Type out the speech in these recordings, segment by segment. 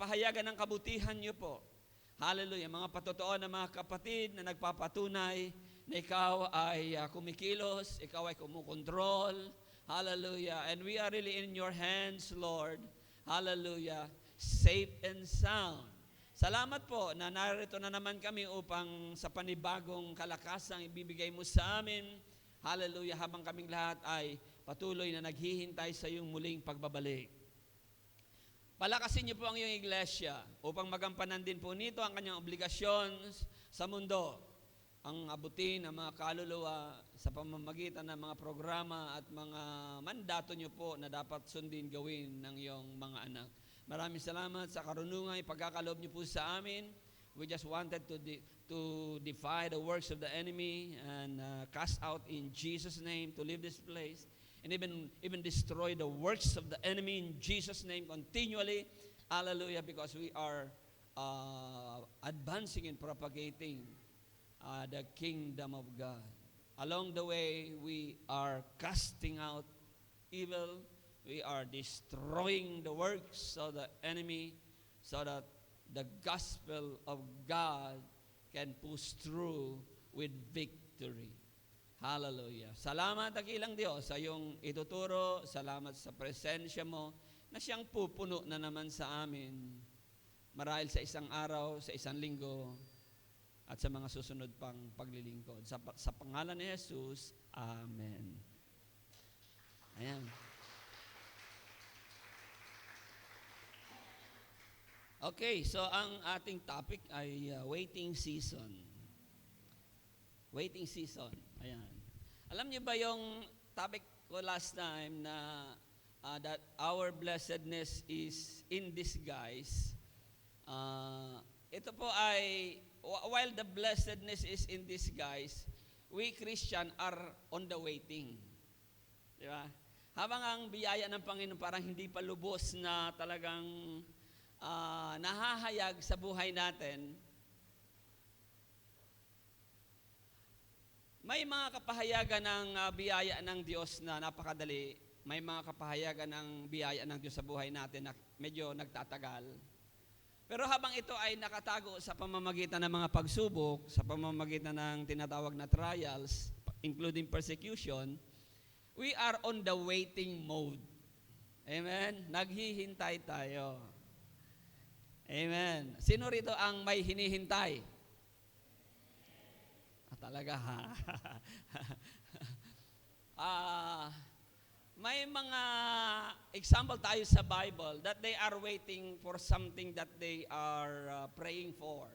pahayagan ng kabutihan niyo po. Hallelujah. Mga patotoo na mga kapatid na nagpapatunay na ikaw ay kumikilos, ikaw ay kumukontrol. Hallelujah. And we are really in your hands, Lord. Hallelujah. Safe and sound. Salamat po na narito na naman kami upang sa panibagong kalakasang ibibigay mo sa amin. Hallelujah. Habang kaming lahat ay patuloy na naghihintay sa iyong muling pagbabalik. Palakasin niyo po ang iyong iglesia upang magampanan din po nito ang kanyang obligasyon sa mundo. Ang abutin ng mga kaluluwa sa pamamagitan ng mga programa at mga mandato niyo po na dapat sundin gawin ng iyong mga anak. Maraming salamat sa karunungan, pagkakaloob niyo po sa amin. We just wanted to defy the works of the enemy and cast out in Jesus' name to leave this place. And even destroy the works of the enemy in Jesus' name continually. Hallelujah, because we are advancing and propagating the kingdom of God. Along the way, we are casting out evil. We are destroying the works of the enemy so that the gospel of God can push through with victory. Hallelujah. Salamat dakilang Diyos sa iyong ituturo. Salamat sa presensya mo na siyang pupuno na naman sa amin marahil sa isang araw, sa isang linggo, at sa mga susunod pang paglilingkod. Sa pangalan ni Jesus, Amen. Ayan. Okay, so ang ating topic ay waiting season. Waiting season. Ayan. Alam niyo ba yung topic ko last time na that our blessedness is in disguise? Ito po ay, while the blessedness is in disguise, we Christian are on the waiting. Di ba? Habang ang biyaya ng Panginoon parang hindi pa lubos na talagang nahahayag sa buhay natin, may mga kapahayagan ng biyaya ng Diyos na napakadali. May mga kapahayagan ng biyaya ng Diyos sa buhay natin na medyo nagtatagal. Pero habang ito ay nakatago sa pamamagitan ng mga pagsubok, sa pamamagitan ng tinatawag na trials, including persecution, we are on the waiting mode. Amen? Naghihintay tayo. Amen. Sino rito ang may hinihintay? Talaga ha? May mga example tayo sa Bible that they are waiting for something that they are praying for.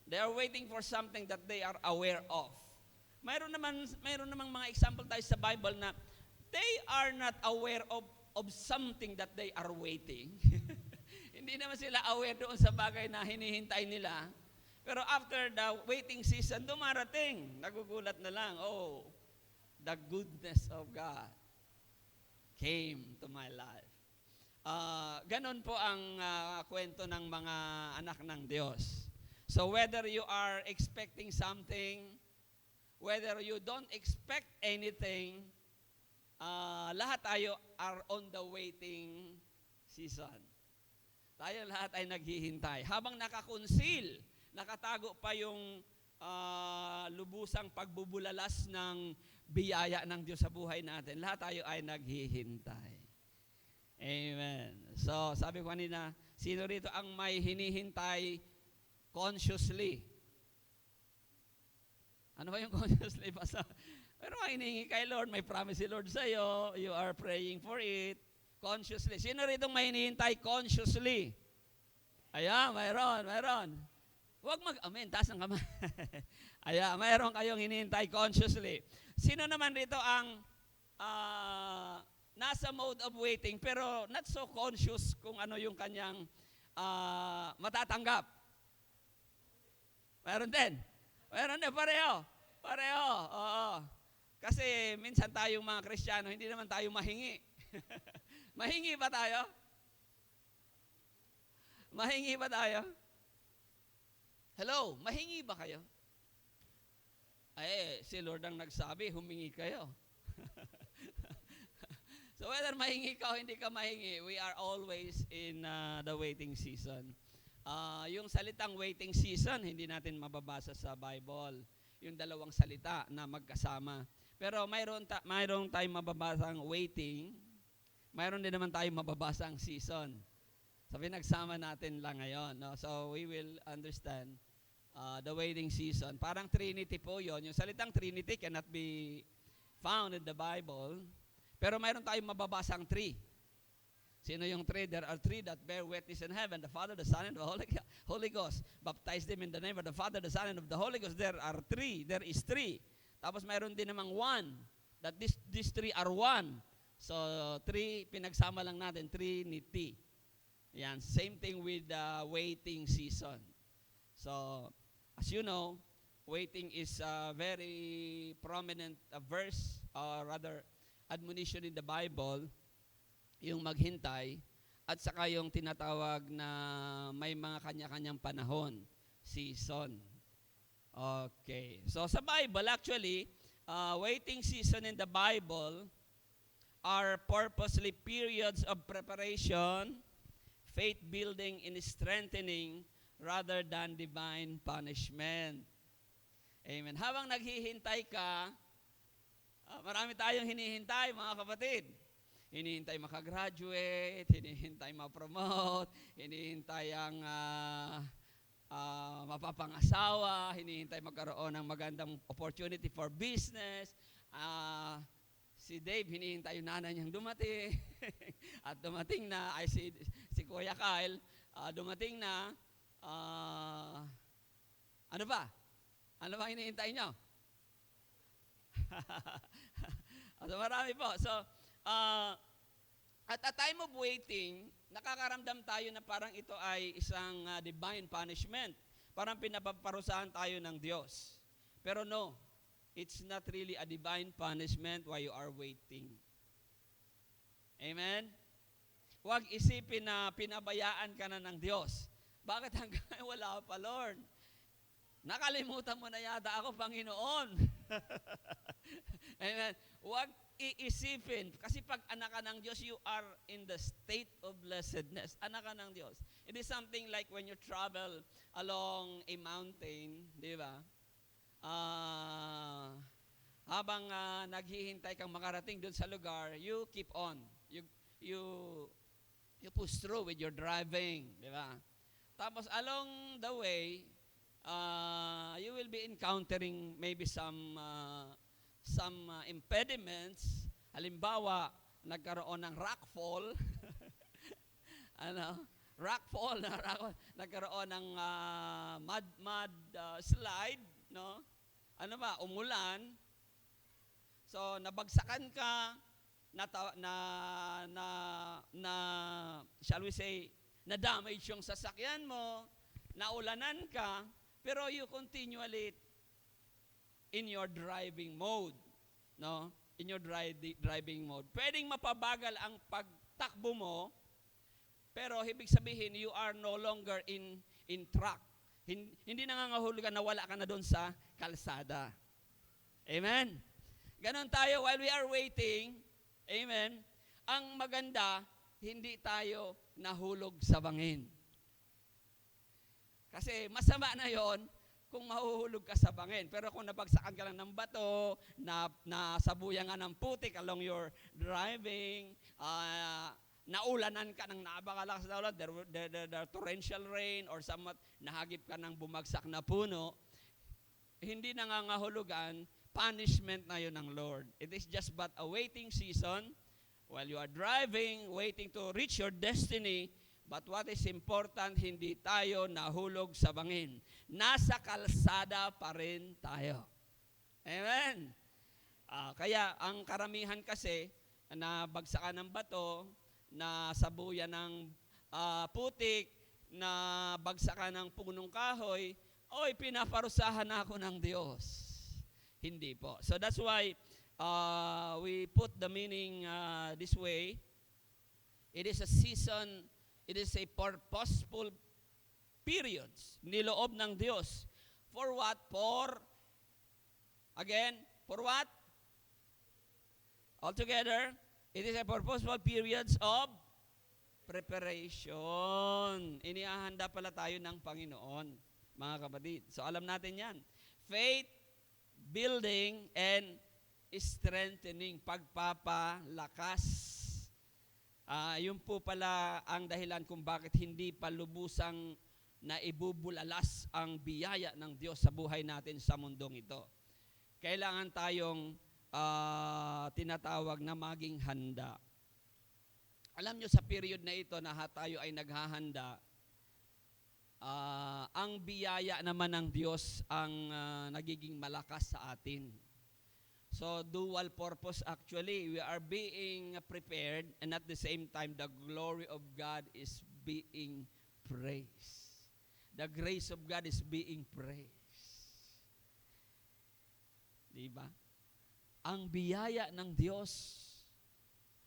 They are waiting for something that they are aware of. Mayroon namang mga example tayo sa Bible na they are not aware of something that they are waiting. Hindi naman sila aware doon sa bagay na hinihintay nila. Pero after the waiting season, dumarating. Nagugulat na lang, oh, the goodness of God came to my life. Ganon po ang kwento ng mga anak ng Diyos. So whether you are expecting something, whether you don't expect anything, lahat tayo are on the waiting season. Tayo lahat ay naghihintay. Habang nakakonsil, nakatago pa yung lubusang pagbubulalas ng biyaya ng Diyos sa buhay natin. Lahat tayo ay naghihintay. Amen. So, sabi ko kanina, sino rito ang may hinihintay consciously? Ano ba yung consciously? Pero hinihingi kay Lord, may promise si Lord sa iyo, you are praying for it consciously. Sino rito may hinihintay consciously? Ayan, mayroon. Huwag mag-amen, taas ng kamay. Ayan, mayroon kayong hinihintay consciously. Sino naman rito ang nasa mode of waiting pero not so conscious kung ano yung kanyang matatanggap? Mayroon din, pareho. Oo. Kasi minsan tayong mga Kristiyano, hindi naman tayo mahingi. Mahingi ba tayo? Mahingi ba tayo? Hello, mahingi ba kayo? Si Lord ang nagsabi, humingi kayo. So whether mahingi ka o hindi ka mahingi, we are always in the waiting season. Yung salitang waiting season, hindi natin mababasa sa Bible. Yung dalawang salita na magkasama. Pero mayroon tayong mababasang waiting, mayroon din naman tayong mababasang season. So pinagsama natin lang ngayon. No? So we will understand the waiting season. Parang Trinity po yon. Yung salitang Trinity cannot be found in the Bible. Pero mayroon tayong mababasang three. Sino yung three? There are three that bear witness in heaven, the Father, the Son, and the Holy Ghost. Baptize them in the name of the Father, the Son, and of the Holy Ghost. There are three. There is three. Tapos mayroon din namang one. That these three are one. So, three, pinagsama lang natin, Trinity. Yan, same thing with the waiting season. So, as you know, waiting is a very prominent verse, or rather, admonition in the Bible, yung maghintay, at saka yung tinatawag na may mga kanya-kanyang panahon, season. Okay. So sa Bible, actually, waiting season in the Bible are purposely periods of preparation, faith building, and strengthening rather than divine punishment. Amen. Habang naghihintay ka, marami tayong hinihintay, mga kapatid. Hinihintay makagraduate, hinihintay ma-promote, hinihintay ang mapapangasawa, hinihintay magkaroon ng magandang opportunity for business. Si Dave, hinihintay yung nanay niyang dumating. At dumating na, si Kuya Kyle, dumating na. Ano ba? Ano ba hinihintay niyo? So marami po. So, at a time of waiting, nakakaramdam tayo na parang ito ay isang divine punishment. Parang pinapaparusahan tayo ng Diyos. Pero no, it's not really a divine punishment while you are waiting. Amen? Huwag isipin na pinabayaan ka na ng Diyos. Bakit hanggang wala pa, Lord? Nakalimutan mo na yata ako, Panginoon. Amen. Huwag iisipin. Kasi pag anak ka ng Diyos, you are in the state of blessedness. Anak ka ng Diyos. It is something like when you travel along a mountain, di ba? Habang naghihintay kang makarating doon sa lugar, you keep on. You push through with your driving, di ba? Tapos along the way, you will be encountering maybe some impediments. Halimbawa, nagkaroon ng rockfall. Rockfall, nagkaroon ng mud slide, no? Ano ba, umulan. So, nabagsakan ka, shall we say, na-damage yung sasakyan mo, naulanan ka, pero you continually in your driving mode, no? In your driving mode. Pwedeng mapabagal ang pagtakbo mo, pero ibig sabihin you are no longer in track. Hindi nangangahulugan na wala ka na doon sa kalsada. Amen. Ganon tayo while we are waiting. Amen. Ang maganda, hindi tayo nahulog sa bangin. Kasi masama na yon kung mahuhulog ka sa bangin. Pero kung nabagsakan ka lang ng bato, nasabuyan ka ng putik along your driving, naulanan ka ng napakalakas na ulan, there torrential rain, or somewhat nahagip ka ng bumagsak na puno, hindi nangangahulugan, punishment na yun ng Lord. It is just but a waiting season while you are driving, waiting to reach your destiny. But what is important, hindi tayo nahulog sa bangin. Nasa kalsada pa rin tayo. Amen? Kaya ang karamihan kasi, na bagsakan ng bato, na sabuyan ng putik, na bagsakan ng punong kahoy, oy, pinaparusahan ako ng Diyos. Hindi po. So that's why we put the meaning this way. It is a season. It is a purposeful periods, niloob ng Diyos. For what? For what? All together? It is a purposeful periods of preparation. Inihahanda pala tayo ng Panginoon, mga kapatid. So alam natin yan. Faith, building, and strengthening. Pagpapalakas. Yun po pala ang dahilan kung bakit hindi pa lubusang na ibubulalas ang biyaya ng Diyos sa buhay natin sa mundong ito. Kailangan tayong tinatawag na maging handa. Alam nyo, sa period na ito na tayo ay naghahanda, ang biyaya naman ng Diyos ang nagiging malakas sa atin. So, dual purpose actually. We are being prepared and at the same time, the glory of God is being praised. The grace of God is being praised. Diba? Ang biyaya ng Diyos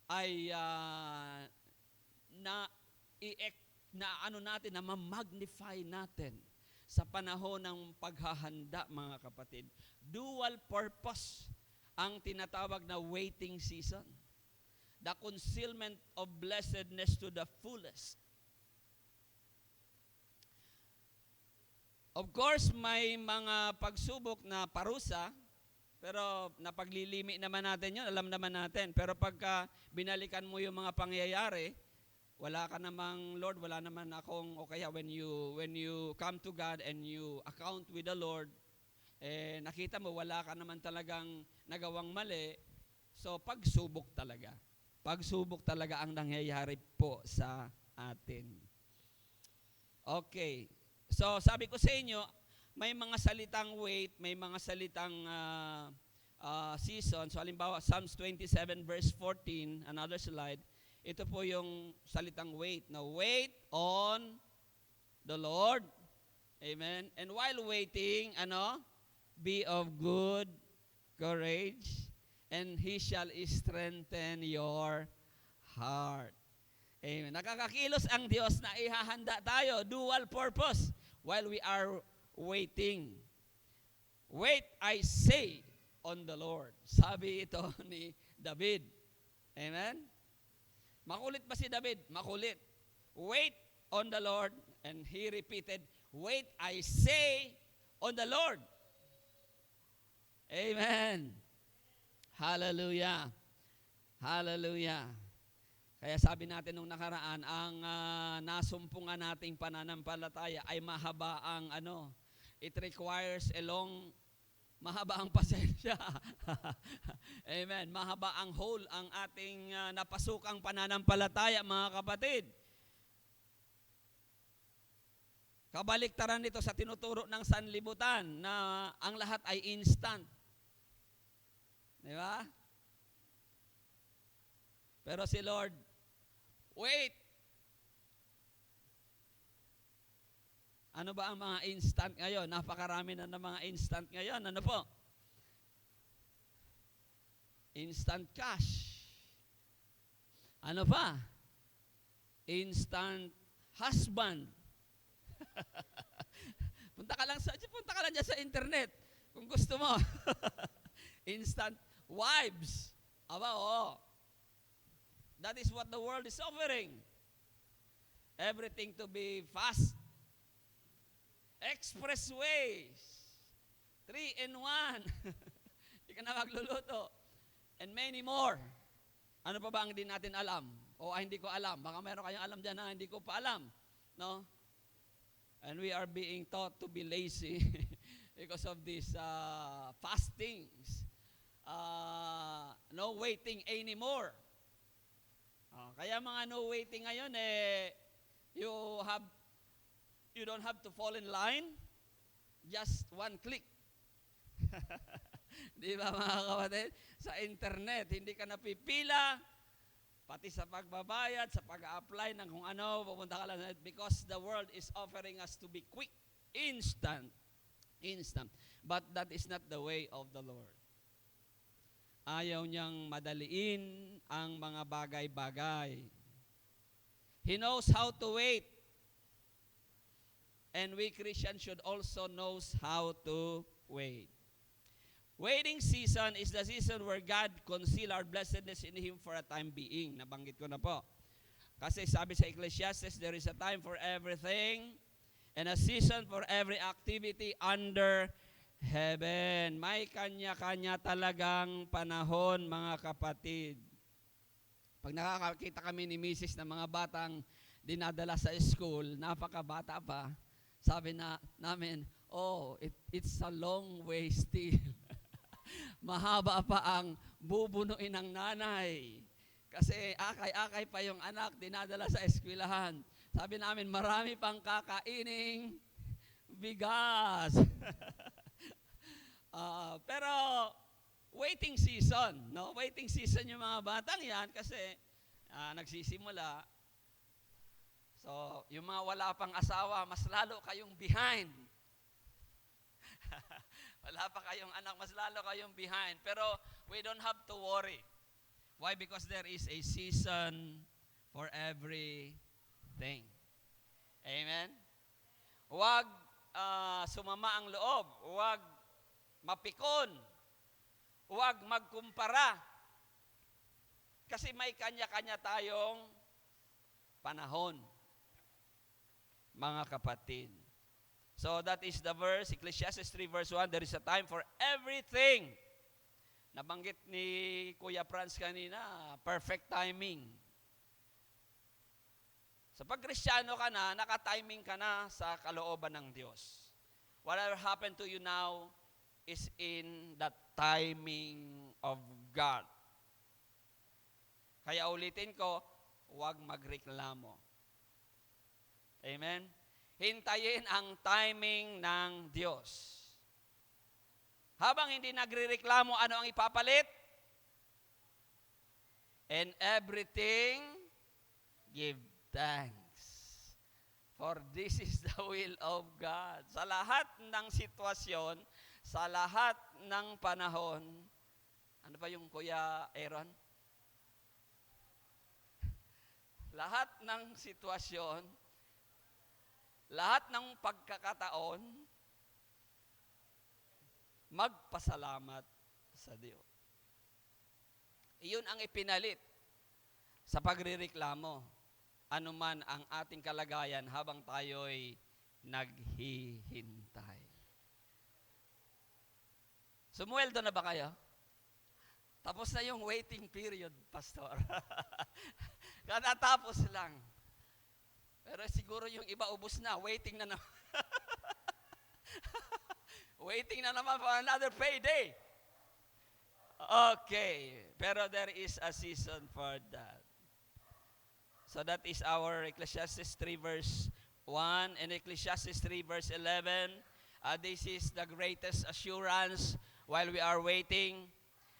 ay na ma-magnify natin sa panahon ng paghahanda, mga kapatid. Dual purpose ang tinatawag na waiting season. The concealment of blessedness to the fullest. Of course, may mga pagsubok na parusa, pero napaglilimi naman natin yun, alam naman natin. Pero pagka binalikan mo yung mga pangyayari, wala ka namang, Lord, wala naman akong, o kaya when you come to God and you account with the Lord, nakita mo, wala ka naman talagang nagawang mali, so pagsubok talaga. Pagsubok talaga ang nangyayari po sa atin. Okay. So, sabi ko sa inyo, may mga salitang wait, may mga salitang season. So, halimbawa, Psalms 27 verse 14, another slide. Ito po yung salitang wait. Now, wait on the Lord. Amen. And while waiting, be of good courage, and He shall strengthen your heart. Amen. Nakakakilos ang Diyos na ihahanda tayo. Dual purpose while we are waiting. Wait, I say, on the Lord. Sabi ito ni David. Amen? Makulit ba si David? Makulit. Wait on the Lord. And he repeated, wait, I say, on the Lord. Amen. Hallelujah. Hallelujah. Kaya sabi natin nung nakaraan, ang nasumpungan nating pananampalataya ay mahaba ang it requires mahaba ang pasensya. Amen. Mahaba ang hole ang ating napasukang pananampalataya, mga kapatid. Kabaliktaran nito sa tinuturo ng sanlibutan na ang lahat ay instant. Di ba? Pero si Lord, wait. Ano ba ang mga instant ngayon? Napakarami na ng mga instant ngayon. Ano po? Instant cash. Ano pa? Instant husband. Punta ka lang dyan sa internet kung gusto mo. Instant wives. Aba, oo. That is what the world is offering. Everything to be fast. Expressways. 3-in-1. Hindi ka na magluluto. And many more. Ano pa ba ang hindi natin alam? O hindi ko alam. Baka meron kayong alam dyan na hindi ko pa alam. No? And we are being taught to be lazy because of these fastings. No waiting anymore. Kaya mga no waiting ngayon, you don't have to fall in line. Just one click. Di ba, mga kapatid? Sa internet, hindi ka napipila, pati sa pagbabayad, sa pag-a-apply ng kung ano, pupunta ka lang because the world is offering us to be quick, instant. But that is not the way of the Lord. Ayaw niyang madaliin ang mga bagay-bagay. He knows how to wait. And we Christians should also knows how to wait. Waiting season is the season where God conceal our blessedness in Him for a time being. Nabanggit ko na po. Kasi sabi sa Ecclesiastes, there is a time for everything and a season for every activity under heaven. May kanya-kanya talagang panahon, mga kapatid. Pag nakakakita kami ni Mrs. ng mga batang dinadala sa school, napakabata pa, sabi namin, it's a long way still. Mahaba pa ang bubunuin ng nanay. Kasi akay-akay pa yung anak, dinadala sa eskwelahan. Sabi namin, marami pang kakaining bigas. Pero, waiting season, no? Waiting season yung mga batang yan kasi nagsisimula. So, yung mga wala pang asawa, mas lalo kayong behind. Wala pa kayong anak, mas lalo kayong behind. Pero we don't have to worry. Why? Because there is a season for everything. Amen? Huwag sumama ang loob. Huwag mapikon. Huwag magkumpara. Kasi may kanya-kanya tayong panahon, mga kapatid. So that is the verse, Ecclesiastes 3 verse 1, there is a time for everything. Nabanggit ni Kuya Franz kanina, perfect timing. Sa pag-Kristyano ka na, naka-timing ka na sa kalooban ng Diyos. Whatever happened to you now is in the timing of God. Kaya ulitin ko, huwag magreklamo. Amen? Hintayin ang timing ng Diyos. Habang hindi nagrereklamo, ano ang ipapalit? And everything, give thanks. For this is the will of God. Sa lahat ng sitwasyon, sa lahat ng panahon, ano ba yung Kuya Aaron? Lahat ng sitwasyon, lahat ng pagkakataon, magpasalamat sa Diyos. Iyon ang ipinalit sa pagrereklamo, anuman ang ating kalagayan habang tayo'y naghihintay. Sumuweldo na ba kayo? Tapos na yung waiting period, Pastor. Katatapos lang. Pero siguro yung iba ubos na, waiting na naman. Waiting na naman for another payday. Okay, pero there is a season for that. So that is our Ecclesiastes 3 verse 1 and Ecclesiastes 3 verse 11. This is the greatest assurance while we are waiting.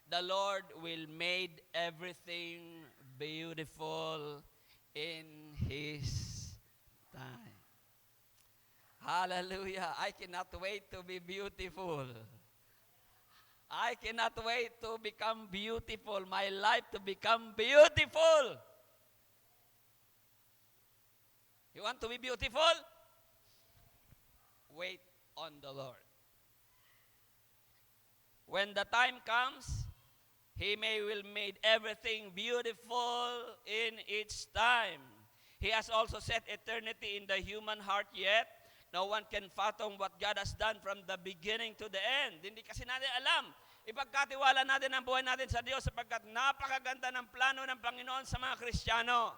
The Lord will make everything beautiful in His time. Hallelujah. I cannot wait to be beautiful. I cannot wait to become beautiful. My life to become beautiful. You want to be beautiful? Wait on the Lord. When the time comes, He will make everything beautiful in its time. He has also set eternity in the human heart yet. No one can fathom what God has done from the beginning to the end. Hindi kasi natin alam. Ipagkatiwala natin ang buhay natin sa Diyos sapagkat napakaganda ng plano ng Panginoon sa mga Kristiyano.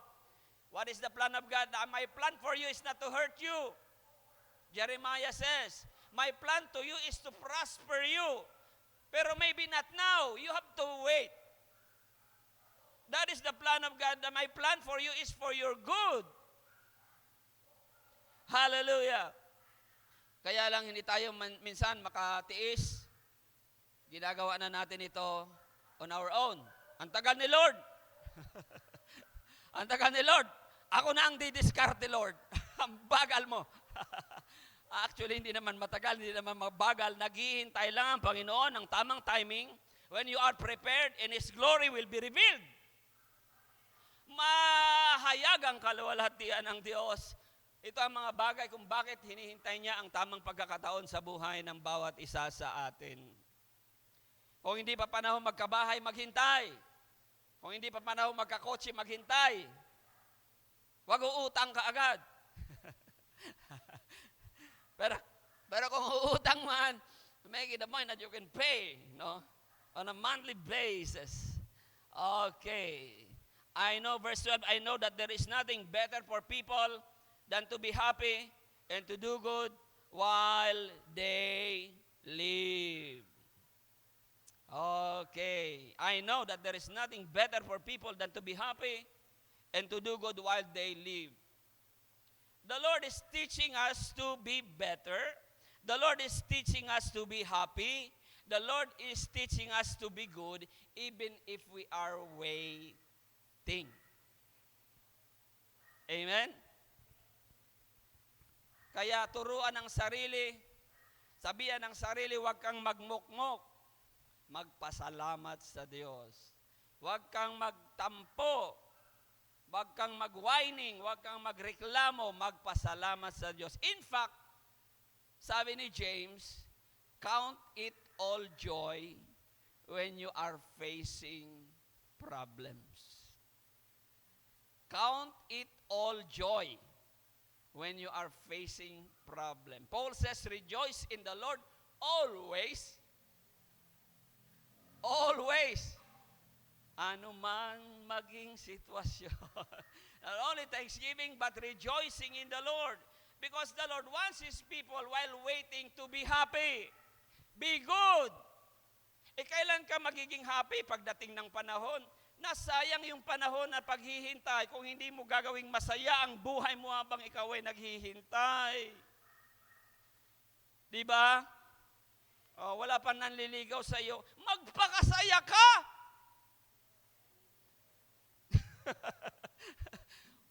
What is the plan of God? My plan for you is not to hurt you. Jeremiah says, my plan to you is to prosper you. Pero maybe not now. You have to wait. That is the plan of God. My plan for you is for your good. Hallelujah. Kaya lang hindi tayo minsan makatiis. Ginagawa na natin ito on our own. Ang tagal ni Lord. Ang tagal ni Lord. Ako na ang didiskarte, Lord. Ang bagal mo. Actually, hindi naman matagal, hindi naman mabagal. Naghihintay lang ang Panginoon ng tamang timing. When you are prepared and His glory will be revealed. Mahayag ang kaluwalhatian ng Diyos. Ito ang mga bagay kung bakit hinihintay niya ang tamang pagkakataon sa buhay ng bawat isa sa atin. Kung hindi pa panahon magkabahay, maghintay. Kung hindi pa panahon magkakotse, maghintay. Huwag uutang ka agad. pero kung uutang man, make it a point that you can pay, no? On a monthly basis. Okay. I know, verse 12, I know that there is nothing better for people than to be happy and to do good while they live. Okay. I know that there is nothing better for people than to be happy and to do good while they live. The Lord is teaching us to be better. The Lord is teaching us to be happy. The Lord is teaching us to be good even if we are waiting. Amen? Kaya turuan ang sarili, sabihan ng sarili, huwag kang magmukmok, magpasalamat sa Diyos. Huwag kang magtampo, huwag kang mag-whining, huwag kang magreklamo, magpasalamat sa Diyos. In fact, sabi ni James, count it all joy when you are facing problems. Count it all joy when you are facing problem. Paul says, rejoice in the Lord always. Always. Ano man maging sitwasyon. Not only thanksgiving, but rejoicing in the Lord. Because the Lord wants His people while waiting to be happy. Be good. Kailan ka magiging happy pagdating ng panahon? Nasayang yung panahon na paghihintay kung hindi mo gagawing masaya ang buhay mo habang ikaw ay naghihintay. Di ba? Wala pa nanliligaw sa iyo. Magpakasaya ka!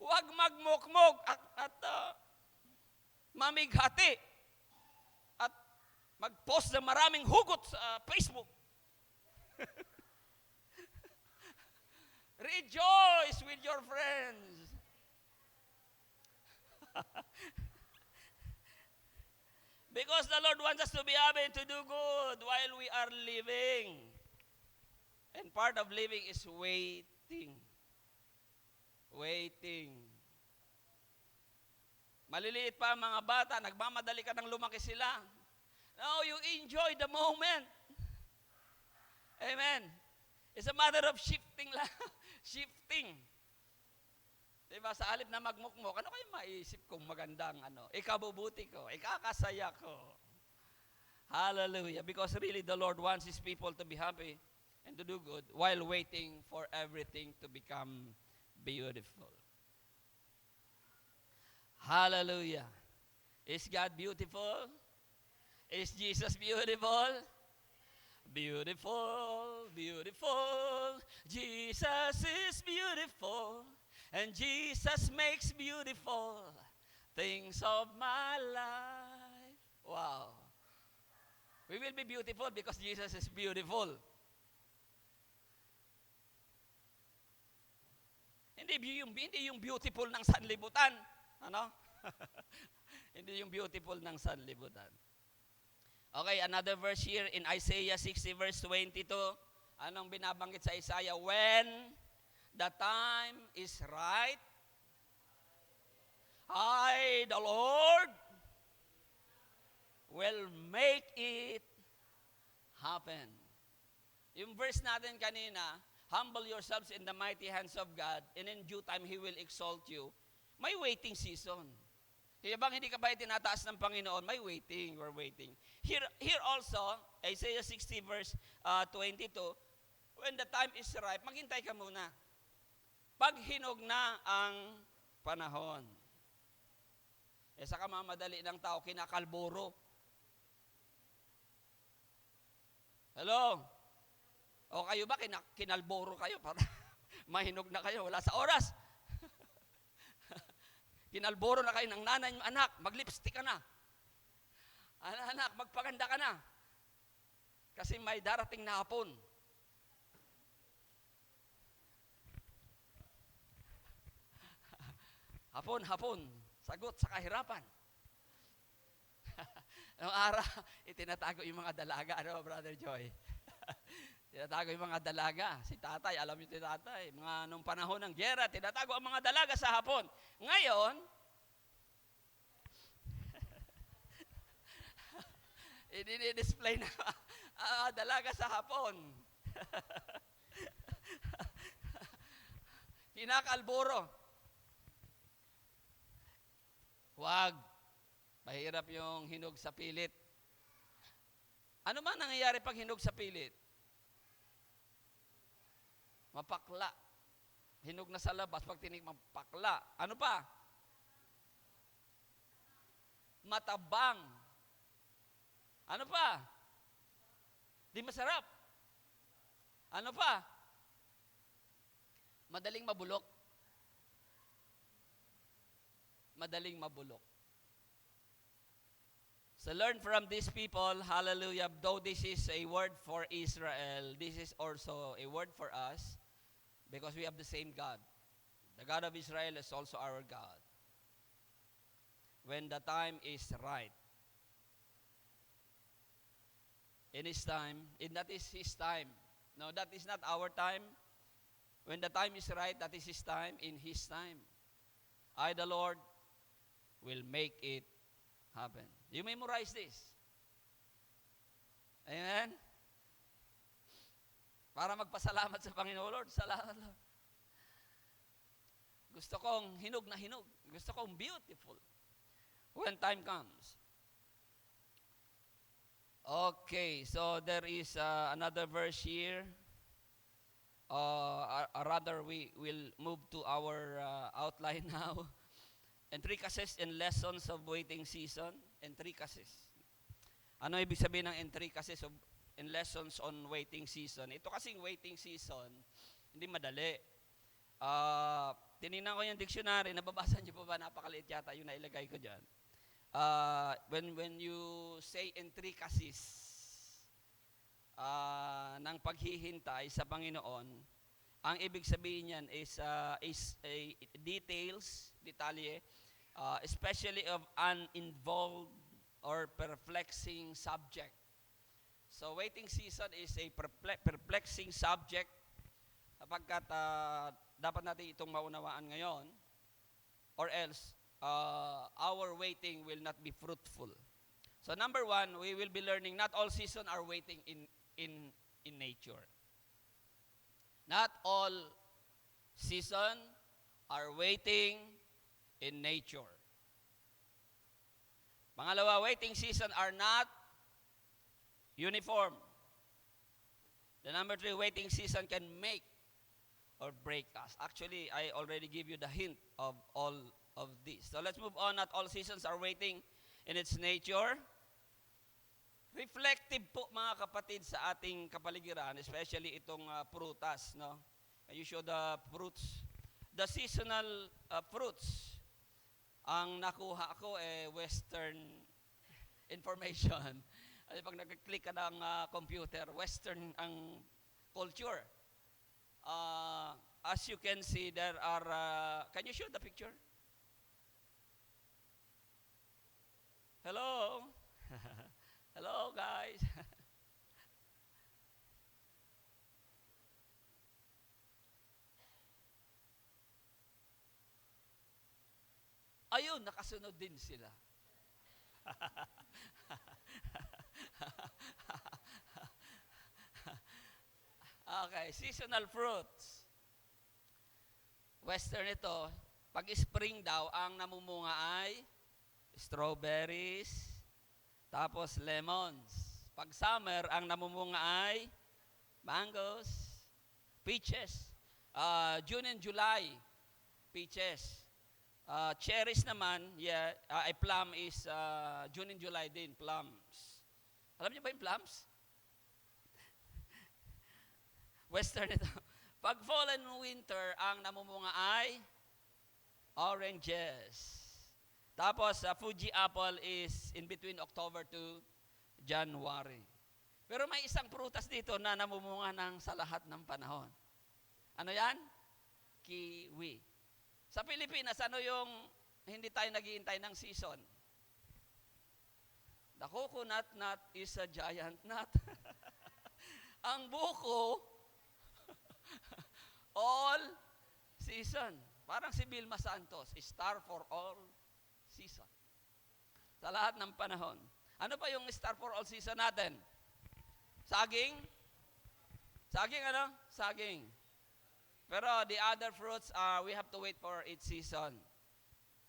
Huwag magmukmok at mamighati at mag-post ng maraming hugot sa Facebook. Rejoice with your friends. Because the Lord wants us to be happy and to do good while we are living. And part of living is waiting. Waiting. Maliliit pa ang mga bata, nagmamadali ka nang lumaki sila. No, you enjoy the moment. Amen. It's a matter of shifting lang. Shifting. Diba, sa halip na magmukmok, ano kayo maisip kong magandang ikabubuti ko, ikakasaya ko. Hallelujah. Because really the Lord wants His people to be happy and to do good while waiting for everything to become beautiful. Hallelujah. Is God beautiful? Is Jesus beautiful? Beautiful, beautiful. Jesus is beautiful. And Jesus makes beautiful things of my life. Wow. We will be beautiful because Jesus is beautiful. Hindi yung beautiful ng sanlibutan. Ano? Hindi yung beautiful ng sanlibutan. Okay, another verse here in Isaiah 60 verse 22. Anong binabanggit sa Isaiah? When the time is right, I, the Lord, will make it happen. Yung verse natin kanina, humble yourselves in the mighty hands of God, and in due time He will exalt you. May waiting season. Kaya bang hindi ka ba itinataas ng Panginoon? May waiting, we're waiting. Here also, Isaiah 60 verse 22, when the time is ripe, maghintay ka muna. Pag hinog na ang panahon. Sa kamamadali ng tao, kinakalburo. Hello? O kayo ba, kinalboro kayo para mahinog na kayo, wala sa oras. Kinalboro na kayo ng nanay ng anak, mag-lipstick ka na. Anak, magpaganda ka na. Kasi may darating na hapon. Hapon, sagot sa kahirapan. Noong araw, itinatago yung mga dalaga, Brother Joy? Tinatago yung mga dalaga. Si tatay, alam niyo si tatay, mga nung panahon ng gyera, tinatago ang mga dalaga sa hapon. Ngayon, i-display na dalaga sa hapon. Kinakalburo. Huwag. Mahirap yung hinog sa pilit. Ano man nangyayari pag hinog sa pilit? Mapakla. Hinog na sa labas, pag tinig mapakla. Ano pa? Matabang. Ano pa? Di masarap. Ano pa? Madaling mabulok. Madaling mabulok. So learn from these people, hallelujah, though this is a word for Israel, this is also a word for us because we have the same God. The God of Israel is also our God. When the time is right. In His time, and that is His time. No, that is not our time. When the time is right, that is His time, in His time. I, the Lord, will make it happen. You memorize this. Amen? Para magpasalamat sa Panginoon, Lord, salamat, Lord. Gusto kong hinog na hinog. Gusto kong beautiful. When time comes. Okay, so there is another verse here. Rather, we will move to our outline now. Intricacies and lessons of waiting season. Intricacies. Ano ibig sabihin ng intricacies of and lessons on waiting season? Ito kasing waiting season, hindi madali. Tinignan ko yung dictionary, nababasa niyo pa ba? Napakaliit yata yung nailagay ko dyan. When you say intricacies ng paghihintay sa Panginoon, ang ibig sabihin niyan is details, detalye, especially of uninvolved or perplexing subject. So waiting season is a perplexing subject sapagkat dapat natin itong maunawaan ngayon or else our waiting will not be fruitful. So number one, we will be learning not all season are waiting in nature. Not all season are waiting in nature. Pangalawa, waiting season are not uniform. The number three, waiting season can make or break us. Actually, I already give you the hint of all of this. So let's move on. Not all seasons are waiting in its nature. Reflective po mga kapatid sa ating kapaligiran, especially itong prutas, no? You show the fruits, the seasonal fruits. Ang nakuha ko Western information. Ay pag nag-click ka ng computer, Western ang culture. As you can see, there are, can you show the picture? Hello? Hello, guys. Ayun, nakasunod din sila. Okay, seasonal fruits. Western ito, pag spring daw, ang namumunga ay strawberries, tapos lemons. Pag summer, ang namumunga ay mangoes, peaches. June and July, peaches. Cherries naman, ay plum is June and July din, plums. Alam niyo ba yung plums? Western ito. Pag fall and winter, ang namumunga ay oranges. Tapos, Fuji apple is in between October to January. Pero may isang prutas dito na namumunga ng sa lahat ng panahon. Ano yan? Kiwi. Sa Pilipinas, ano yung hindi tayo naghihintay ng season? The coconut nut is a giant nut. Ang buko, all season. Parang si Vilma Santos, star for all season. Sa lahat ng panahon. Ano pa yung star for all season natin? Saging? Saging ano? Saging. Pero the other fruits, we have to wait for its season.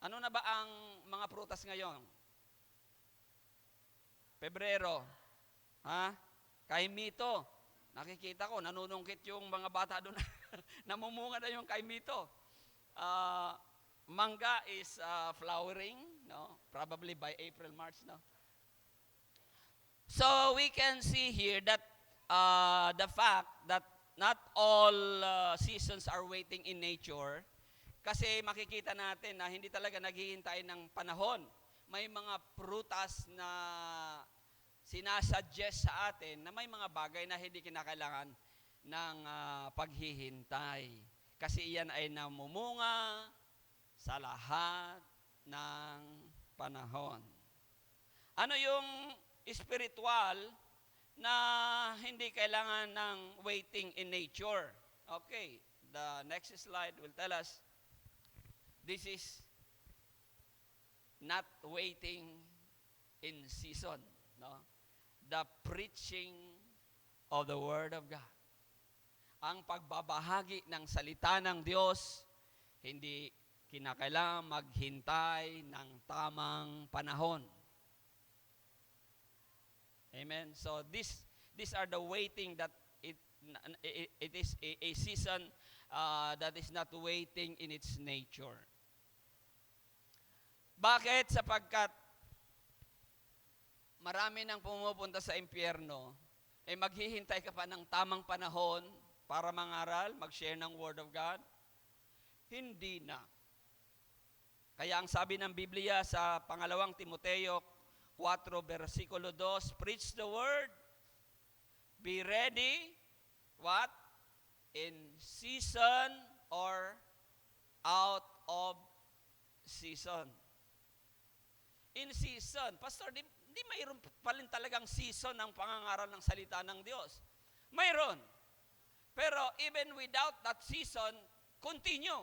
Ano na ba ang mga prutas ngayon? Pebrero. Ha? Kaimito. Nakikita ko, nanunungkit yung mga bata doon. Namumunga na yung kaimito. Mangga is flowering, no? Probably by April, March, no? So we can see here that the fact that not all seasons are waiting in nature, kasi makikita natin na hindi talaga naghihintay ng panahon. May mga prutas na sinasuggest sa atin na may mga bagay na hindi kinakailangan ng paghihintay. Kasi iyan ay namumunga sa lahat ng panahon. Ano yung spiritual na hindi kailangan ng waiting in nature? Okay, the next slide will tell us this is not waiting in season, no? The preaching of the Word of God. Ang pagbabahagi ng salita ng Diyos, hindi kinakailangan maghintay ng tamang panahon. Amen. So these are the waiting that it is a season that is not waiting in its nature. Bakit? Sapagkat marami nang pumupunta sa impyerno, maghihintay ka pa ng tamang panahon para mangaral, mag-share ng Word of God? Hindi na. Kaya ang sabi ng Biblia sa pangalawang Timoteo 4, versikulo 2, preach the Word, be ready, what? In season or out of season. In season. Pastor, di mayroon pa rin talagang season ng pangangaral ng salita ng Diyos. Mayroon. Pero even without that season, continue.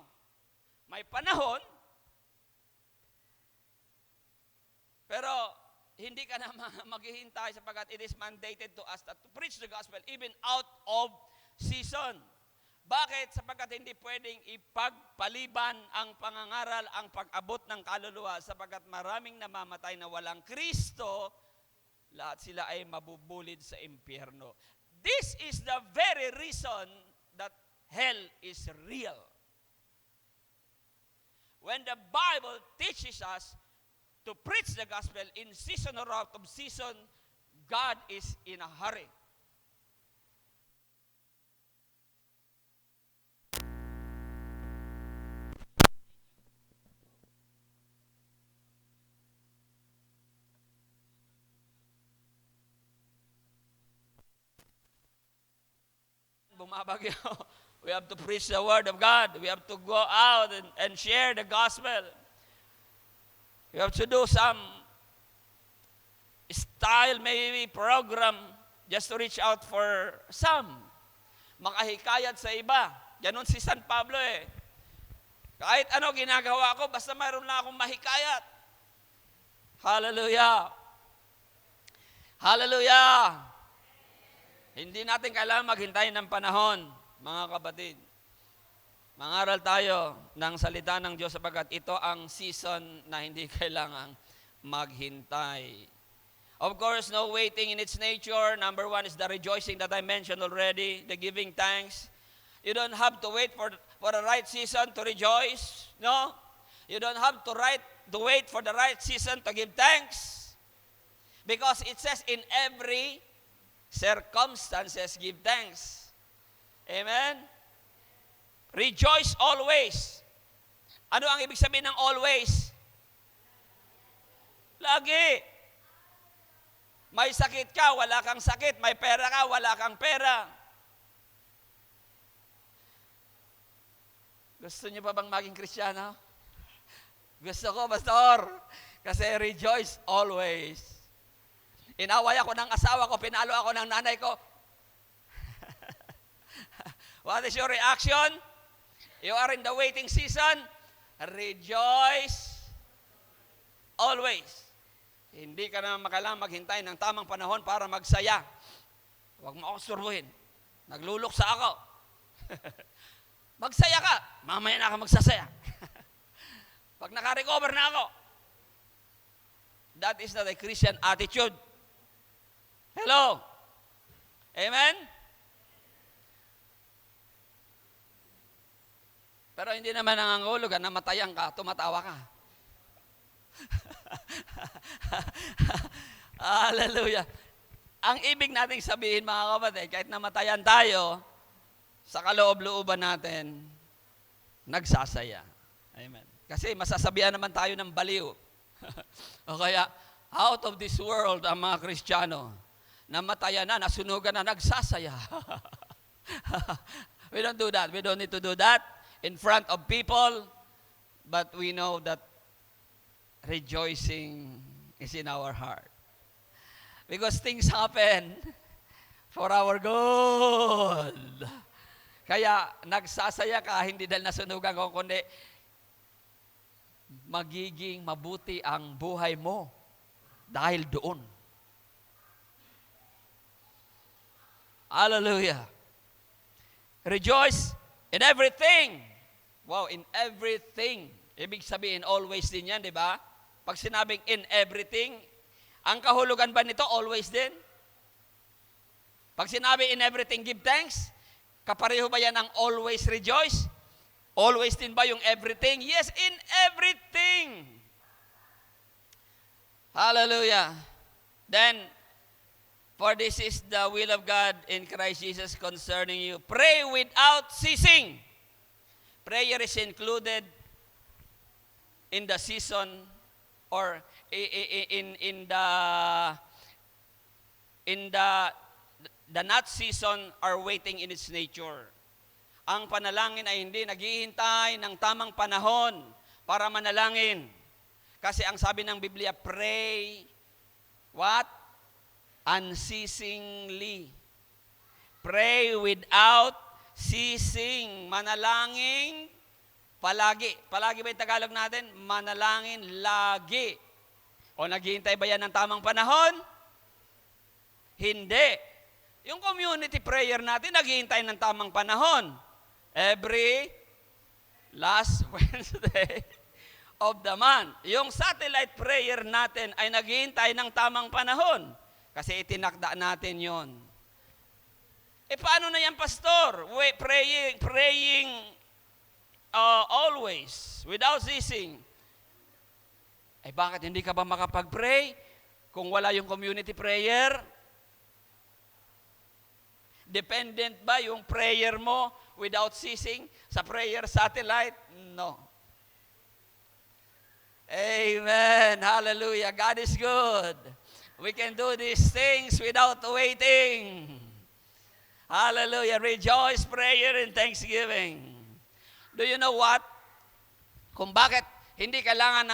May panahon, pero hindi ka na maghihintay sapagkat it is mandated to us to preach the gospel even out of season. Bakit? Sapagkat hindi pwedeng ipagpaliban ang pangangaral, ang pag-abot ng kaluluwa, sapagkat maraming namamatay na walang Kristo, lahat sila ay mabubulid sa impyerno. This is the very reason that hell is real. When the Bible teaches us to preach the gospel in season or out of season, God is in a hurry. Bumabagyo. We have to preach the Word of God. We have to go out and share the gospel. We have to do some style, maybe program, just to reach out for some. Makahikayat sa iba. Ganon si San Pablo eh. Kahit ano ginagawa ko, basta mayroon lang akong mahikayat. Hallelujah. Hallelujah. Hindi natin kailangan maghintay ng panahon, mga kapatid. Mangaral tayo ng salita ng Diyos sapagkat ito ang season na hindi kailangang maghintay. Of course, no waiting in its nature. Number one is the rejoicing that I mentioned already, the giving thanks. You don't have to wait for the right season to rejoice. No? You don't have to wait for the right season to give thanks. Because it says in every circumstances, give thanks. Amen? Rejoice always. Ano ang ibig sabihin ng always? Lagi. May sakit ka, wala kang sakit. May pera ka, wala kang pera. Gusto niyo pa bang maging Kristiyano? Gusto ko, Pastor. Kasi rejoice always. Inaway ako ng asawa ko, pinalo ako ng nanay ko. What is your reaction? You are in the waiting season. Rejoice always. Hindi ka na makailangan maghintay ng tamang panahon para magsaya. Huwag mo ako surbuhin. Nagluluksa ako. Magsaya ka. Mamaya na ako magsasaya. Pag naka-recover na ako. That is not a Christian attitude. Hello? Amen? Pero hindi naman nangangulugan, namatayan ka, tumatawa ka. Hallelujah. Ang ibig nating sabihin, mga kapatid, kahit namatayan tayo, sa kaloob-looban natin, nagsasaya. Amen. Kasi masasabihan naman tayo ng baliw. O kaya, out of this world ang mga Kristiyano, namatayan na, nasunugan na, nagsasaya. We don't do that. We don't need to do that in front of people, but we know that rejoicing is in our heart. Because things happen for our good. Kaya nagsasaya ka, hindi dahil nasunugan ko, kundi magiging mabuti ang buhay mo dahil doon. Hallelujah. Rejoice in everything. Wow, in everything. Ibig sabihin, always din yan, di ba? Pag sinabing in everything, ang kahulugan ba nito, always din? Pag sinabi in everything, give thanks, kapareho ba yan ang always rejoice? Always din ba yung everything? Yes, in everything. Hallelujah. Then, for this is the will of God in Christ Jesus concerning you. Pray without ceasing. Prayer is included in the season or in the not season are waiting in its nature. Ang panalangin ay hindi naghihintay ng tamang panahon para manalangin. Kasi ang sabi ng Biblia, pray what? Unceasingly. Pray without ceasing. Manalangin palagi. Palagi ba yung Tagalog natin? Manalangin lagi. O naghihintay ba yan ng tamang panahon? Hindi. Yung community prayer natin, naghihintay ng tamang panahon. Every last Wednesday of the month. Yung satellite prayer natin ay naghihintay ng tamang panahon. Kasi itinakda natin yon. Paano na yan, pastor? Praying always, without ceasing. Bakit hindi ka ba makapag-pray kung wala yung community prayer? Dependent ba yung prayer mo without ceasing sa prayer satellite? No. Amen. Hallelujah. God is good. We can do these things without waiting. Hallelujah. Rejoice, prayer, and thanksgiving. Do you know what? Kung bakit hindi kailangan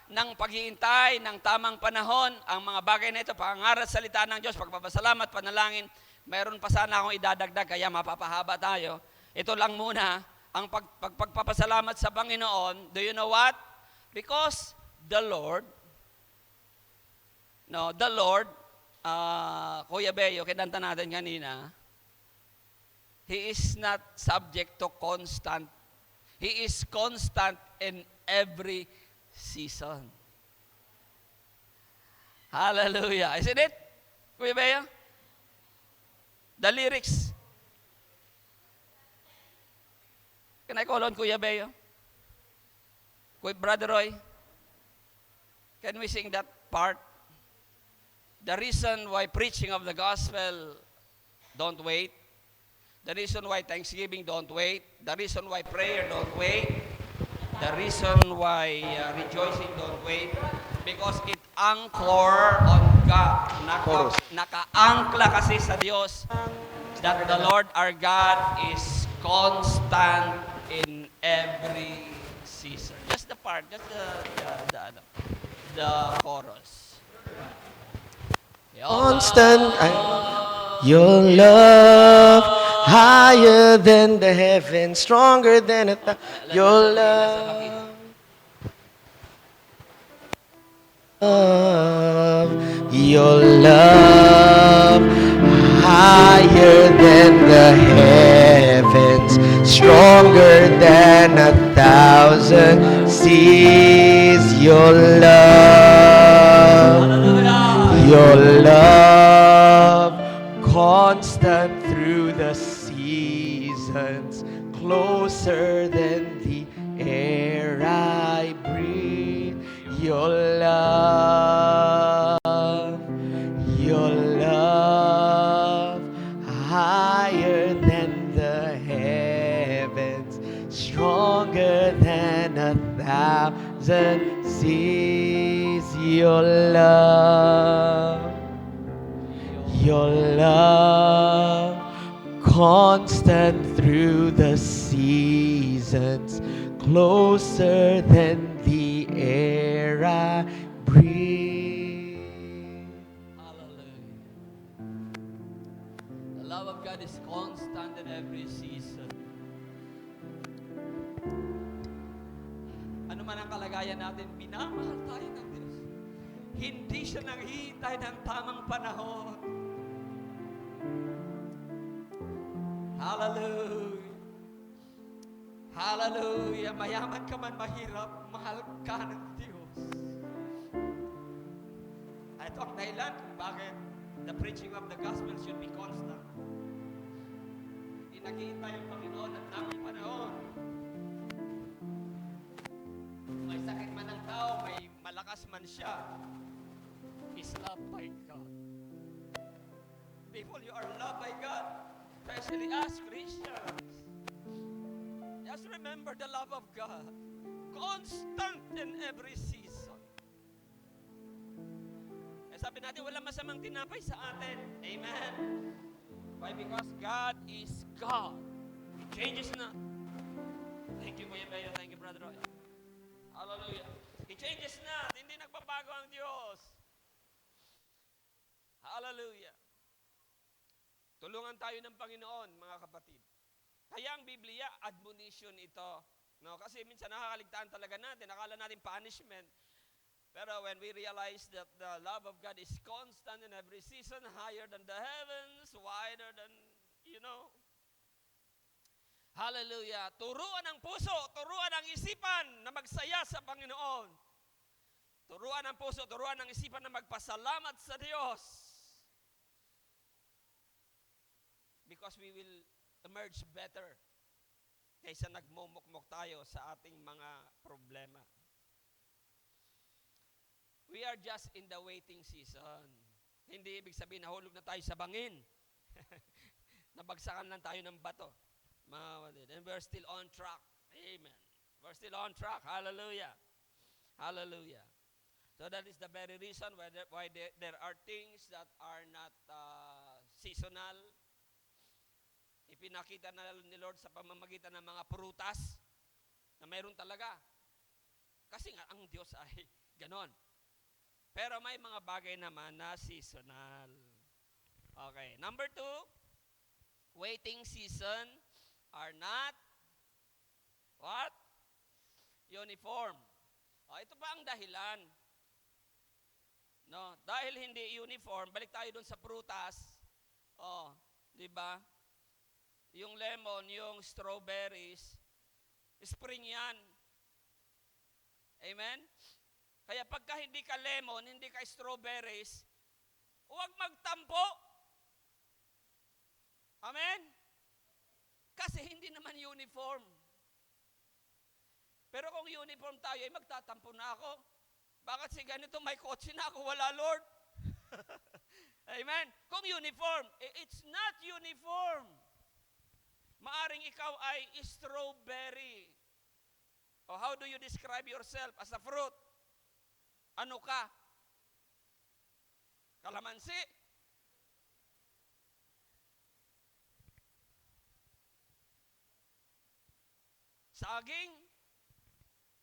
ng paghihintay ng tamang panahon, ang mga bagay na ito, pangangaral sa salita ng Diyos, pagpapasalamat, panalangin, mayroon pa sana akong idadagdag, kaya mapapahaba tayo. Ito lang muna, ang pagpapasalamat sa Panginoon. Do you know what? Because the Lord, Kuya Beo, kinanta natin kanina, He is not subject to constant. He is constant in every season. Hallelujah. Isn't it, Kuya Beo? The lyrics. Can I call on Kuya Beo? Kuya Brother Roy? Can we sing that part? The reason why preaching of the gospel, don't wait. The reason why thanksgiving, don't wait. The reason why prayer, don't wait. The reason why rejoicing, don't wait. Because it anchor on God. Naka-angkla kasi sa Diyos that the Lord our God is constant in every season. Just the part, just the chorus. Constant, your love higher than the heavens, stronger than your love. Your love higher than the heavens, stronger than 1,000 seas. Your love, Hallelujah. your love, constant through the seasons, closer than the air I breathe. Your love, higher than the heavens, stronger than 1,000 seas. Your love, constant through the seasons, closer than the air I breathe. Hallelujah. The love of God is constant in every season. Ano man ang kalagayan natin, minamahal tayo ng Diyos. Hindi siya nanghihintay ng tamang panahon. Hallelujah. Hallelujah. Mayaman ka man, mahirap, mahal ka ng Diyos. Ito ang dahilan kung bakit the preaching of the gospel should be constant. Hindi naghihintay ang Panginoon ng tamang panahon. May sakit man ang tao, may malakas man siya, is loved by God. People, you are loved by God, especially as Christians. Just remember the love of God, constant in every season. Sabi natin, walang masamang tinapay sa atin. Amen? Why? Because God is God. He changes not. Thank you, Kuya Bayo. Thank you, Brother Roy. Hallelujah. He changes not. Hindi nagbabago ang Diyos. Hallelujah. Tulungan tayo ng Panginoon, mga kapatid. Kaya ang Biblia, admonition ito. No? Kasi minsan nakakaligtaan talaga natin. Akala natin punishment. Pero when we realize that the love of God is constant in every season, higher than the heavens, wider than, hallelujah. Turuan ang puso, turuan ang isipan na magsaya sa Panginoon. Turuan ang puso, turuan ang isipan na magpasalamat sa Diyos. Because we will emerge better kaysa nagmumukmok tayo sa ating mga problema. We are just in the waiting season. Hindi ibig sabihin nahulog na tayo sa bangin. Nabagsakan lang tayo ng bato. And we're still on track. Amen. We're still on track. Hallelujah. Hallelujah. So that is the very reason why there are things that are not seasonal. Ipinakita na ni Lord sa pamamagitan ng mga prutas na mayroon talaga. Kasi nga ang Diyos ay ganon. Pero may mga bagay naman na seasonal. Okay. Number 2, waiting season are not what? Uniform. Ito pa ang dahilan. No, dahil hindi uniform, balik tayo dun sa prutas. Di ba? Yung lemon, yung strawberries, spring yan. Amen? Kaya pagka hindi ka lemon, hindi ka strawberries, huwag magtampo. Amen? Kasi hindi naman uniform. Pero kung uniform tayo, ay magtatampo na ako. Bakit si ganito may kotse na ako, wala Lord? Amen? Kung uniform, it's not uniform. Maaring ikaw ay strawberry. How do you describe yourself as a fruit? Ano ka? Kalamansi? Saging?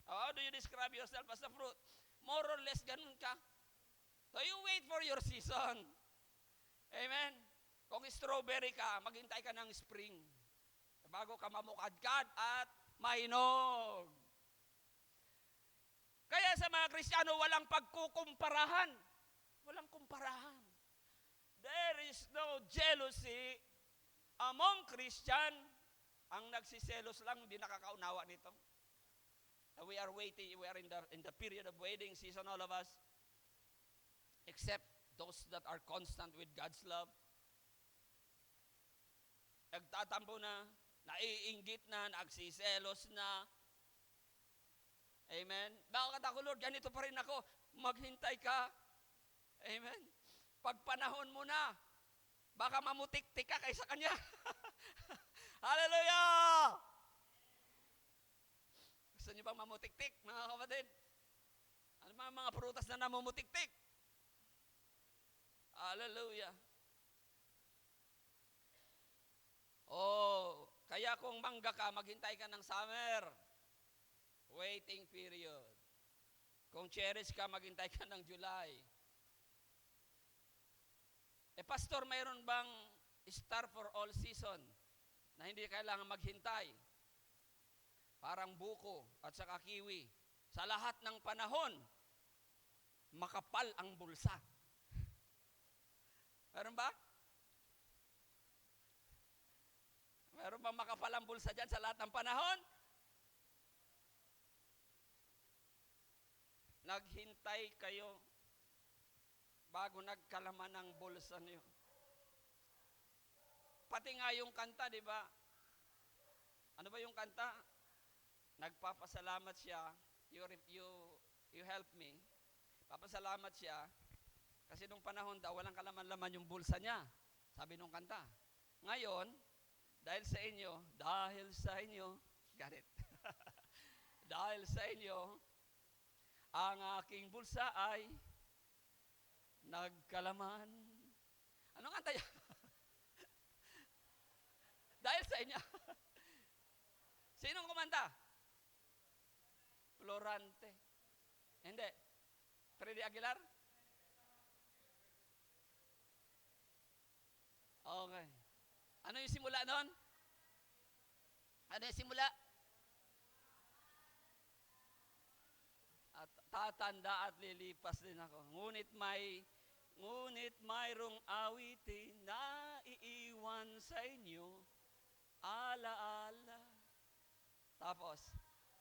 How do you describe yourself as a fruit? More or less ganun ka. So you wait for your season. Amen? Kung strawberry ka, maghintay ka ng spring. Bago ka mamukadkad at mahinog. Kaya sa mga Kristiyano, walang pagkukumparahan. Walang kumparahan. There is no jealousy among Christian. Ang nagsiselos lang, hindi nakakaunawa nito. We are waiting, we are in the period of waiting season, all of us. Except those that are constant with God's love. Nagtatampo na, naiinggit na, nagsiselos na. Amen? Bakit ako, Lord, ganito pa rin ako. Maghintay ka. Amen? Pagpanahon mo na, baka mamutik-tik ka kaysa kanya. Hallelujah! Gusto niyo bang mamutik-tik, mga kapatid? Ano mga prutas na namumutik-tik? Hallelujah! Oh, kaya kung mangga ka, maghintay ka ng summer. Waiting period. Kung cherries ka, maghintay ka ng July. Pastor, mayroon bang star for all season na hindi kailangan maghintay? Parang buko at saka kiwi. Sa lahat ng panahon, makapal ang bulsa. Meron ba? Meron bang makapal ang bulsa dyan sa lahat ng panahon? Naghintay kayo bago nagkalaman ng bulsa niyo. Pati nga yung kanta, di ba? Ano ba yung kanta? Nagpapasalamat siya, you help me. Papasalamat siya, kasi nung panahon daw, walang kalaman-laman yung bulsa niya. Sabi nung kanta. Ngayon, dahil sa inyo, got it. Dahil sa inyo, ang aking bulsa ay nagkalaman. Anong kanta yan? Dahil sa inyo. Sinong kumanta? Florante. Hindi. Freddy Aguilar? Okay. Ano yung simula nun? Ano yung simula? At tatanda at lilipas din ako. Ngunit mayroong awitin na iiwan sa inyo, alaala. Tapos,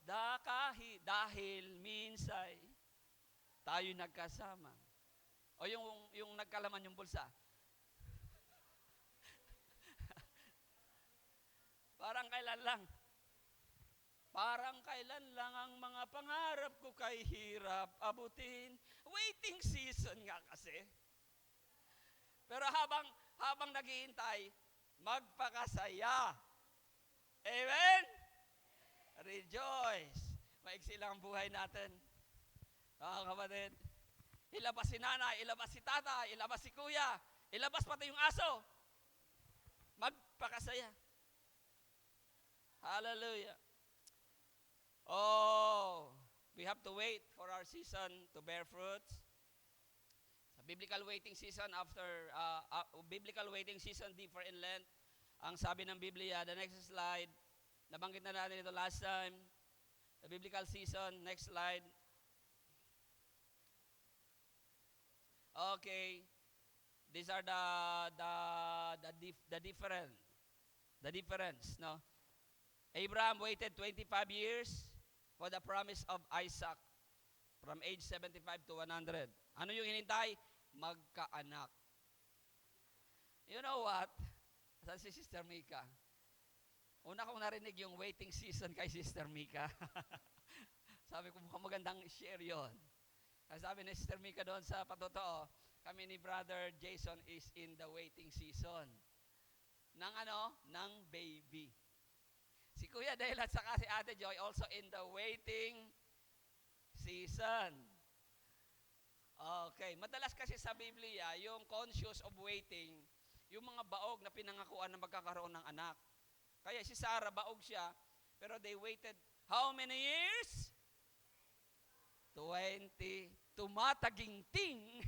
dahil minsay tayo nagkasama. O yung nagkalaman yung bulsa. Parang kailan lang. Parang kailan lang ang mga pangarap ko kay hirap abutin. Waiting season nga kasi. Pero habang naghihintay, magpakasaya. Amen? Rejoice. Maiksi lang ang buhay natin. Mga kapatid, ilabas si nanay, ilabas si tata, ilabas si kuya, ilabas pati yung aso. Magpakasaya. Hallelujah. Oh, we have to wait for our season to bear fruits. Sa biblical waiting season biblical waiting season deeper in Lent, ang sabi ng Biblia, the next slide, nabanggit na natin ito last time, the biblical season, next slide. Okay, these are the difference, no? Abraham waited 25 years for the promise of Isaac from age 75 to 100. Ano yung hinintay? Magkaanak. You know what? Saan si Sister Mika? Una kong narinig yung waiting season kay Sister Mika. Sabi ko, mukhang magandang share yun. Kasi sabi ni Sister Mika doon sa patotoo, kami ni Brother Jason is in the waiting season. Ng baby. Si Kuya Dale at saka si Ate Joy also in the waiting season. Okay. Madalas kasi sa Biblia, yung conscious of waiting, yung mga baog na pinangakuan na magkakaroon ng anak. Kaya si Sarah, baog siya, pero they waited how many years? 20. Tumataginting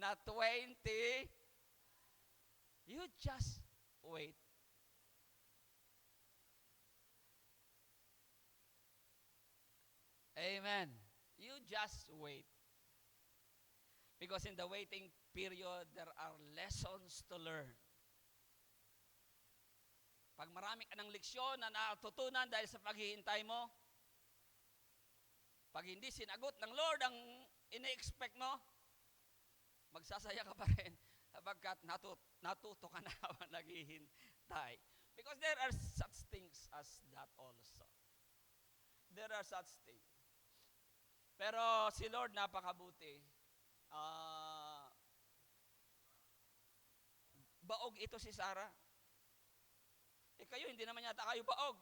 na 20 You just wait. Amen. You just wait. Because in the waiting period, there are lessons to learn. Pag marami ka ng leksyon na natutunan dahil sa paghihintay mo, pag hindi sinagot ng Lord ang ine-expect mo, magsasaya ka pa rin sapagkat natuto ka na habang naghihintay. Because there are such things as that also. There are such things. Pero si Lord napakabuti. Baog ito si Sarah. Kayo, hindi naman yata kayo baog.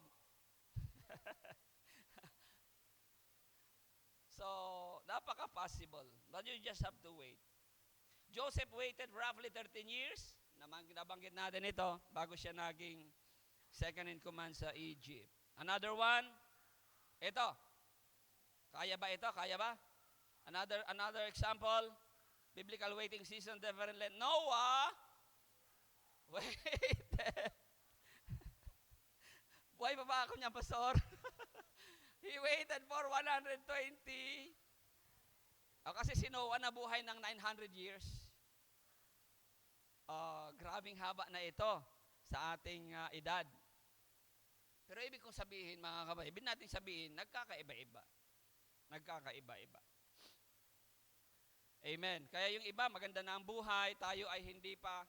So, napaka-possible. But you just have to wait. Joseph waited roughly 13 years. Nabanggit natin ito bago siya naging second in command sa Egypt. Another one, ito. Kaya ba ito? Kaya ba? Another example, biblical waiting season differently. Noah waited. Buhay pa ba ako niyan, Pastor? He waited for 120. Kasi si Noah nabuhay ng 900 years. Grabing haba na ito sa ating edad. Pero ibig kong sabihin, mga kabay, ibig natin sabihin, nagkakaiba-iba. Nagkakaiba-iba. Amen. Kaya yung iba, maganda na ang buhay, tayo ay hindi pa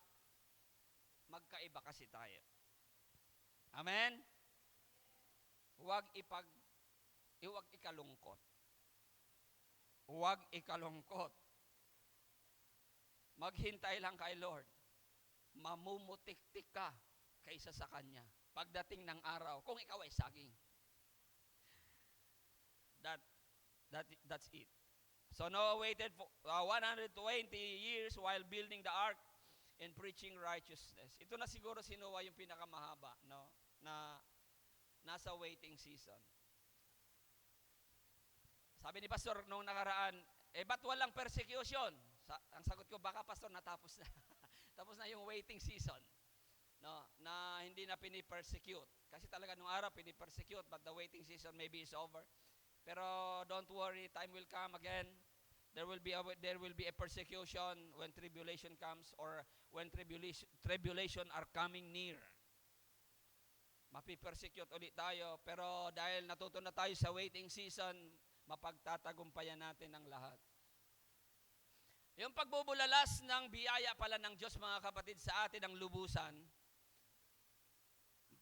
magkaiba kasi tayo. Amen? Huwag ikalungkot. Huwag ikalungkot. Maghintay lang kay Lord. Mamumutik-tik ka kaysa sa Kanya. Pagdating ng araw, kung ikaw ay saging. That's it. So Noah waited for 120 years while building the ark and preaching righteousness. Ito na siguro si Noah yung pinakamahaba, no? Na nasa waiting season. Sabi ni Pastor nung nakaraan, ba't walang persecution? Ang sagot ko, baka Pastor natapos na. Tapos na yung waiting season. No, na hindi na pini-persecute. Kasi talaga nung araw pini-persecute, but the waiting season maybe is over. Pero don't worry, time will come again. There will be a persecution when tribulation comes or when tribulation are coming near. Mapipersecute ulit tayo, pero dahil natuto na tayo sa waiting season, mapagtatagumpayan natin ang lahat. Yung pagbubulalas ng biyaya pala ng Diyos, mga kapatid, sa atin ang lubusan.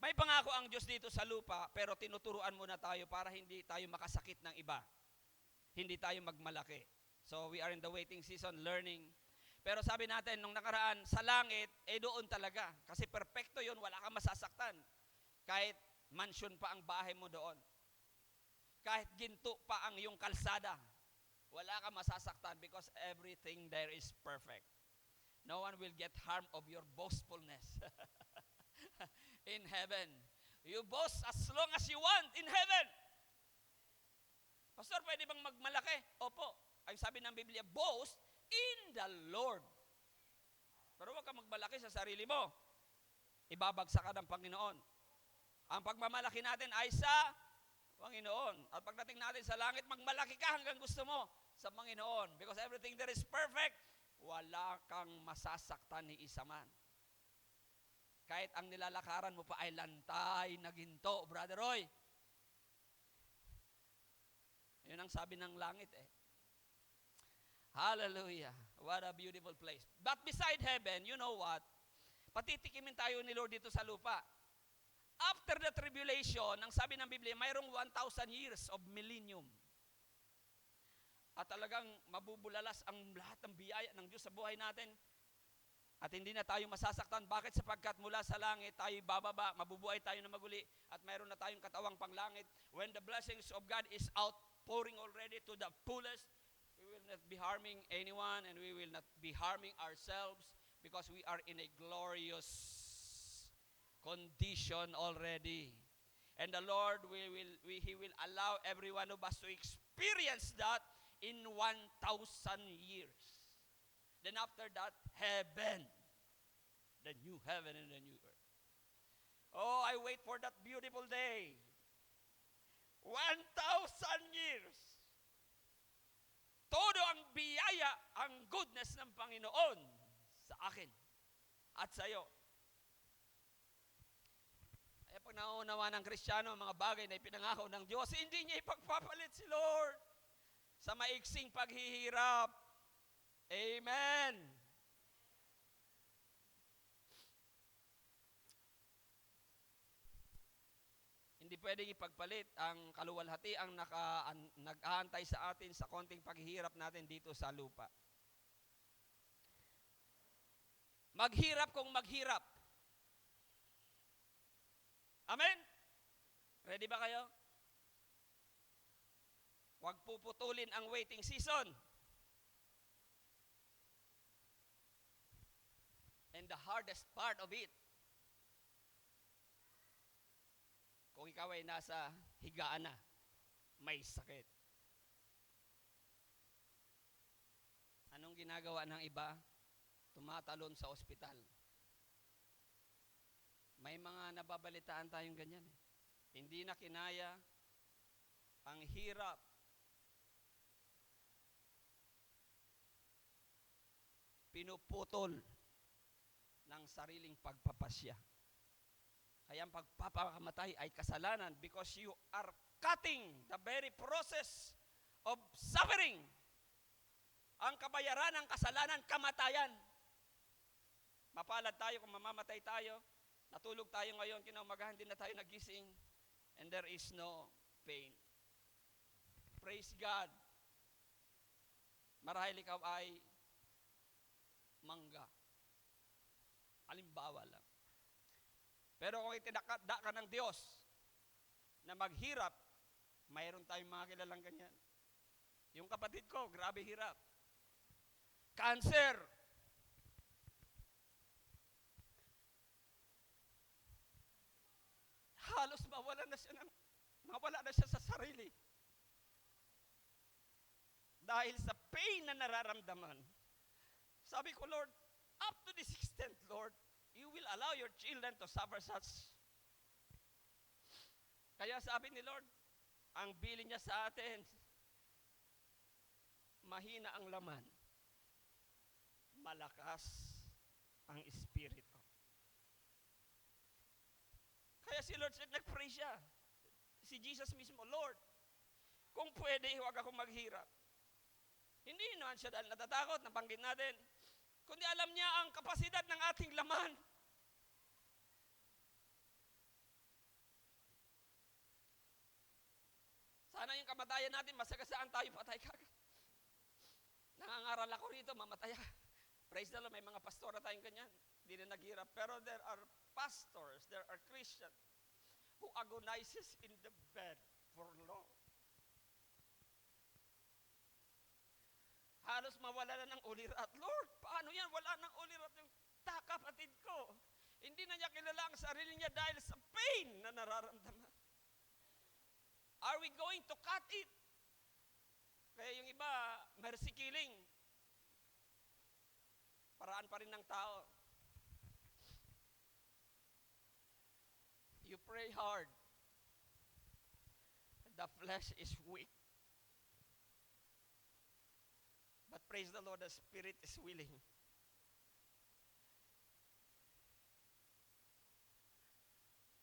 May pangako ang Diyos dito sa lupa, pero tinuturuan muna tayo para hindi tayo makasakit ng iba. Hindi tayo magmalaki. So we are in the waiting season, learning. Pero sabi natin, nung nakaraan, sa langit, doon talaga. Kasi perfecto yun, wala kang masasaktan. Kahit mansion pa ang bahay mo doon. Kahit ginto pa ang iyong kalsada, wala kang masasaktan because everything there is perfect. No one will get harm of your boastfulness. In heaven. You boast as long as you want in heaven. Pastor, pwede bang magmalaki? Opo. Ay sabi ng Biblia, boast in the Lord. Pero huwag ka magmalaki sa sarili mo. Ibabagsak ka ng Panginoon. Ang pagmamalaki natin ay sa Panginoon. At pagdating natin sa langit, magmalaki ka hanggang gusto mo sa Panginoon. Because everything there is perfect. Wala kang masasaktan ni isa man. Kahit ang nilalakaran mo pa ay lantay na ginto, Brother Roy. Yun ang sabi ng langit Hallelujah. What a beautiful place. But beside heaven, you know what? Patitikimin tayo ni Lord dito sa lupa. After the tribulation, ang sabi ng Biblia, mayroong 1,000 years of millennium. At talagang mabubulalas ang lahat ng biyaya ng Diyos sa buhay natin. At hindi na tayo masasaktan. Bakit? Sapagkat mula sa langit, tayo bababa, mabubuhay tayo na maguli, at mayroon na tayong katawang panglangit. When the blessings of God is outpouring already to the fullest, we will not be harming anyone and we will not be harming ourselves because we are in a glorious condition already. And the Lord, He will allow every one of us to experience that in 1,000 years. Then after that, heaven. the new heaven and the new earth. Oh, I wait for that beautiful day. 1,000 years. Todo ang biyaya, ang goodness ng Panginoon sa akin at sa iyo. Kaya pag nauunawa ng Kristiyano ang mga bagay na ipinangako ng Diyos, hindi niya ipagpapalit si Lord sa maiksing paghihirap. Amen. Hindi pwedeng ipagpalit ang kaluwalhati ang nag-aantay sa atin sa konting paghihirap natin dito sa lupa. Maghirap kung maghirap. Amen? Ready ba kayo? Huwag puputulin ang waiting season. And the hardest part of it, kung ikaw ay nasa higaan na, may sakit. Anong ginagawa ng iba? Tumatalon sa ospital. May mga nababalitaan tayong ganyan. Hindi na kinaya ang hirap. Pinuputol ng sariling pagpapasya. Kaya ang pagpapakamatay ay kasalanan because you are cutting the very process of suffering. Ang kabayaran ng kasalanan, kamatayan. Mapalad tayo kung mamamatay tayo. Natulog tayo ngayon, kinaumagahan din na tayo nagising. And there is no pain. Praise God. Marahil ikaw ay mangga. Halimbawa lang. Pero kung itinakda ka ng Diyos na maghirap, mayroon tayong mga kilalang ganyan. Yung kapatid ko, grabe hirap. Cancer. Halos mawala na siya sa sarili. Dahil sa pain na nararamdaman. Sabi ko, Lord, up to this extent, Lord, you will allow your children to suffer such. Kaya sabi ni Lord, ang bilin niya sa atin, mahina ang laman, malakas ang espiritu. Kaya si Lord, nag-pray siya. Si Jesus mismo, Lord, kung pwede, huwag akong maghirap. Hindi naman siya dahil natatakot, nabanggit natin, kundi alam niya ang kapasidad ng ating laman. Sana yung kamatayan natin, masagasaan tayo, patay kagad. Nangangaral ako rito, mamatay. Praise the Lord, may mga pastora tayong ganyan. Hindi na naghirap. Pero there are pastors, there are Christians who agonizes in the bed for long. Halos mawala na ng ulirat. Lord, paano yan? Wala ng ulirat yung kapatid ko. Hindi na niya kilala ang sarili niya dahil sa pain na nararamdaman. Are we going to cut it? Kaya yung iba, mercy killing. Paraan pa rin ng tao. You pray hard. The flesh is weak. But praise the Lord, the spirit is willing.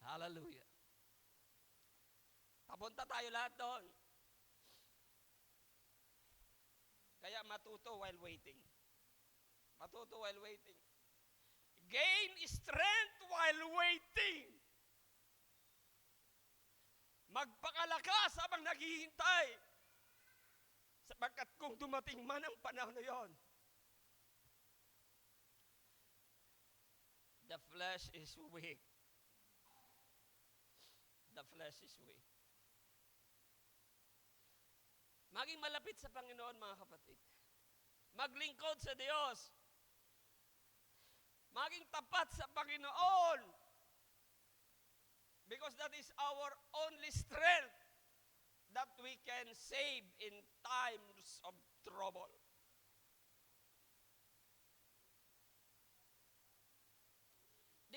Hallelujah. Papunta tayo lahat doon. Kaya matuto while waiting. Matuto while waiting. Gain strength while waiting. Magpakalakas habang naghihintay. Sapagkat kung dumating man ang panahon na yon, the flesh is weak. The flesh is weak. Maging malapit sa Panginoon, mga kapatid. Maglingkod sa Diyos. Maging tapat sa Panginoon. Because that is our only strength that we can save in times of trouble.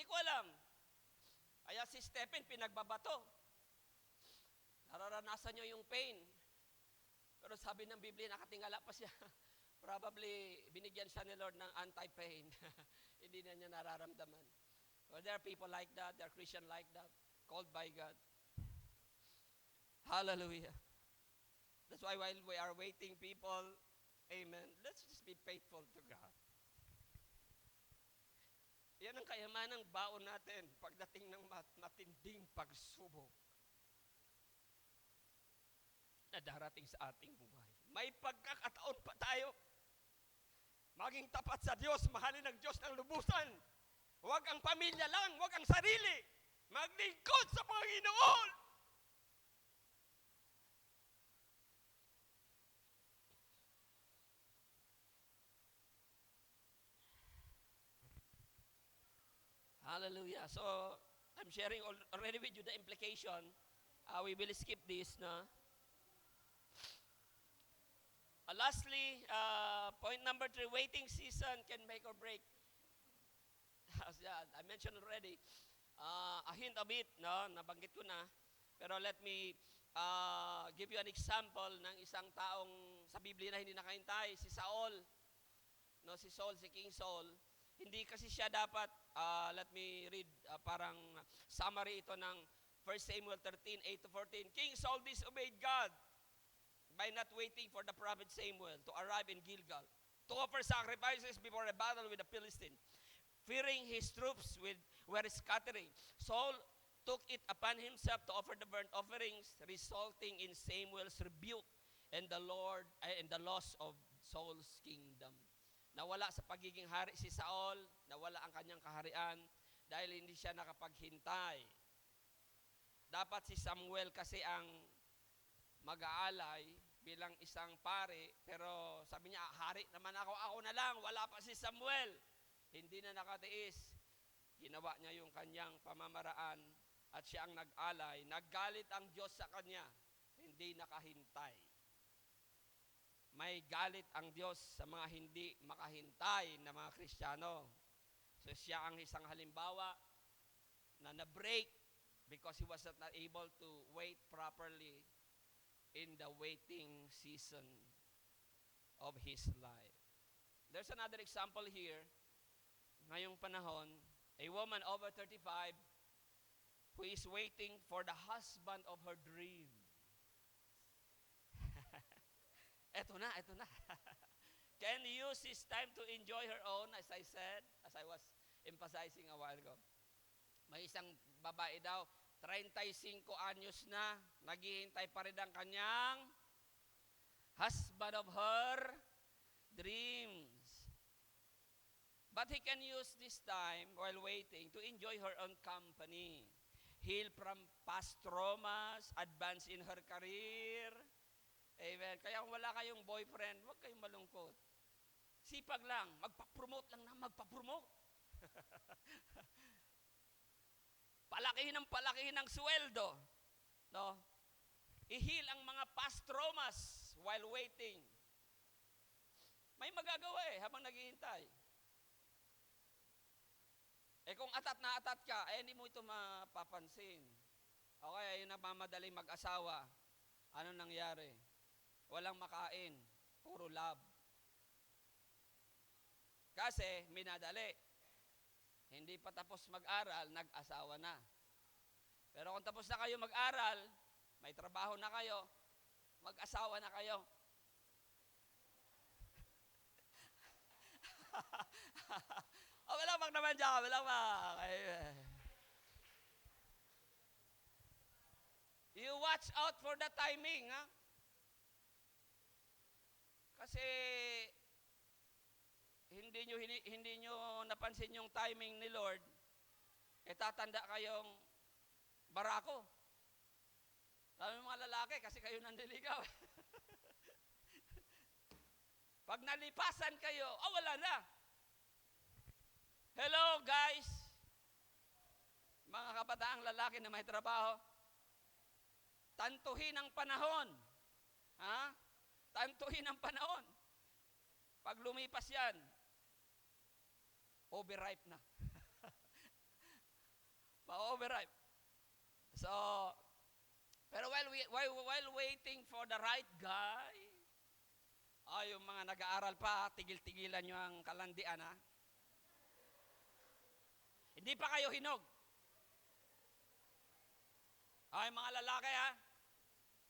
Hindi ko alam. Kaya si Stephen, pinagbabato. Nararanasan niyo yung pain. Pero sabi ng Biblia, nakatingala pa siya. Probably, binigyan siya ni Lord ng anti-pain. Hindi na niya nararamdaman. So there are people like that. There are Christians like that. Called by God. Hallelujah. That's why while we are waiting, people, amen, let's just be faithful to God. Yan ang kayamanang baon natin pagdating ng matinding pagsubok na darating sa ating buhay. May pagkakataon pa tayo maging tapat sa Diyos, mahalin ng Diyos ng lubusan. Huwag ang pamilya lang, huwag ang sarili. Maglingkod sa Panginoon. Hallelujah. So, I'm sharing already with you the implication. We will skip this, no? Lastly, point number 3, waiting season can make or break. As I mentioned already, a hint of it, no? Nabanggit ko na. Pero let me give you an example ng isang taong sa Biblia na hindi nakahintay, si Saul. No, si Saul, si King Saul. Hindi kasi siya dapat, let me read parang summary ito ng 1 Samuel 13, 8-14. King Saul disobeyed God by not waiting for the prophet Samuel to arrive in Gilgal to offer sacrifices before a battle with the Philistine. Fearing his troops were scattering, Saul took it upon himself to offer the burnt offerings, resulting in Samuel's rebuke and the loss of Saul's kingdom. Nawala sa pagiging hari si Saul, nawala ang kanyang kaharian dahil hindi siya nakapaghintay. Dapat si Samuel kasi ang mag-aalay bilang isang pare, pero sabi niya, hari naman ako na lang, wala pa si Samuel. Hindi na nakatiis. Ginawa niya yung kanyang pamamaraan at siya ang nag-alay. Naggalit ang Diyos sa kanya, hindi nakahintay. May galit ang Diyos sa mga hindi makahintay na mga Kristiyano. So siya ang isang halimbawa na na-break because he was not able to wait properly in the waiting season of his life. There's another example here. Ngayong panahon, a woman over 35 who is waiting for the husband of her dream. Eto na. Can use this time to enjoy her own, as I said, as I was emphasizing a while ago. May isang babae daw, 35 anyos na, naghihintay pa rin ang kanyang husband of her dreams. But he can use this time while waiting to enjoy her own company. Heal from past traumas, advance in her career. Amen. Kaya kung wala kayong boyfriend, huwag kayong malungkot. Sipag lang, magpa-promote lang na magpa-promote. Palakihin ng sweldo. No? I-heal ang mga past traumas while waiting. May magagawa habang naghihintay. Kung atat na atat ka, hindi mo ito mapapansin. Okay, yung nagmamadaling mag-asawa, ano nangyari? Walang makain, puro love. Kasi minadali. Hindi pa tapos mag-aral, nag-asawa na. Pero kung tapos na kayo mag-aral, may trabaho na kayo, mag-asawa na kayo. Walang naman dyan, walang You watch out for the timing, ha? Kasi hindi nyo napansin yung timing ni Lord, tatanda kayong barako. Sabi ng mga lalaki, kasi kayo nandiligaw. Pag nalipasan kayo, wala na. Hello, guys. Mga kabataang lalaki na may trabaho. Tantuhin ang panahon. Ha? Tantuhin ang panahon. Pag lumipas yan, overripe na. Ma-overripe. So, pero while waiting for the right guy, yung mga nag-aaral pa, tigil-tigilan nyo ang kalandian, ha? Hindi pa kayo hinog. Ay, mga lalaki, ha?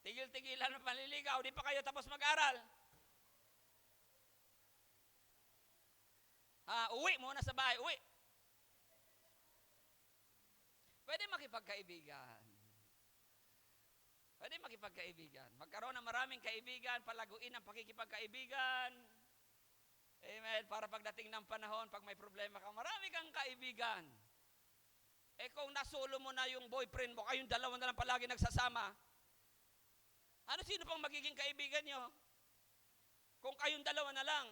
Tigil-tigilan ang panliligaw, hindi pa kayo tapos mag-aral. Uwi muna sa bahay, uwi. Pwede makipagkaibigan. Pwede makipagkaibigan. Magkaroon ng maraming kaibigan, palaguin ang pakikipagkaibigan. Amen. Para pagdating ng panahon, pag may problema ka, marami kang kaibigan. Kung nasulo mo na yung boyfriend mo, kayong dalawa na lang palagi nagsasama, sino pang magiging kaibigan nyo? Kung kayong dalawa na lang,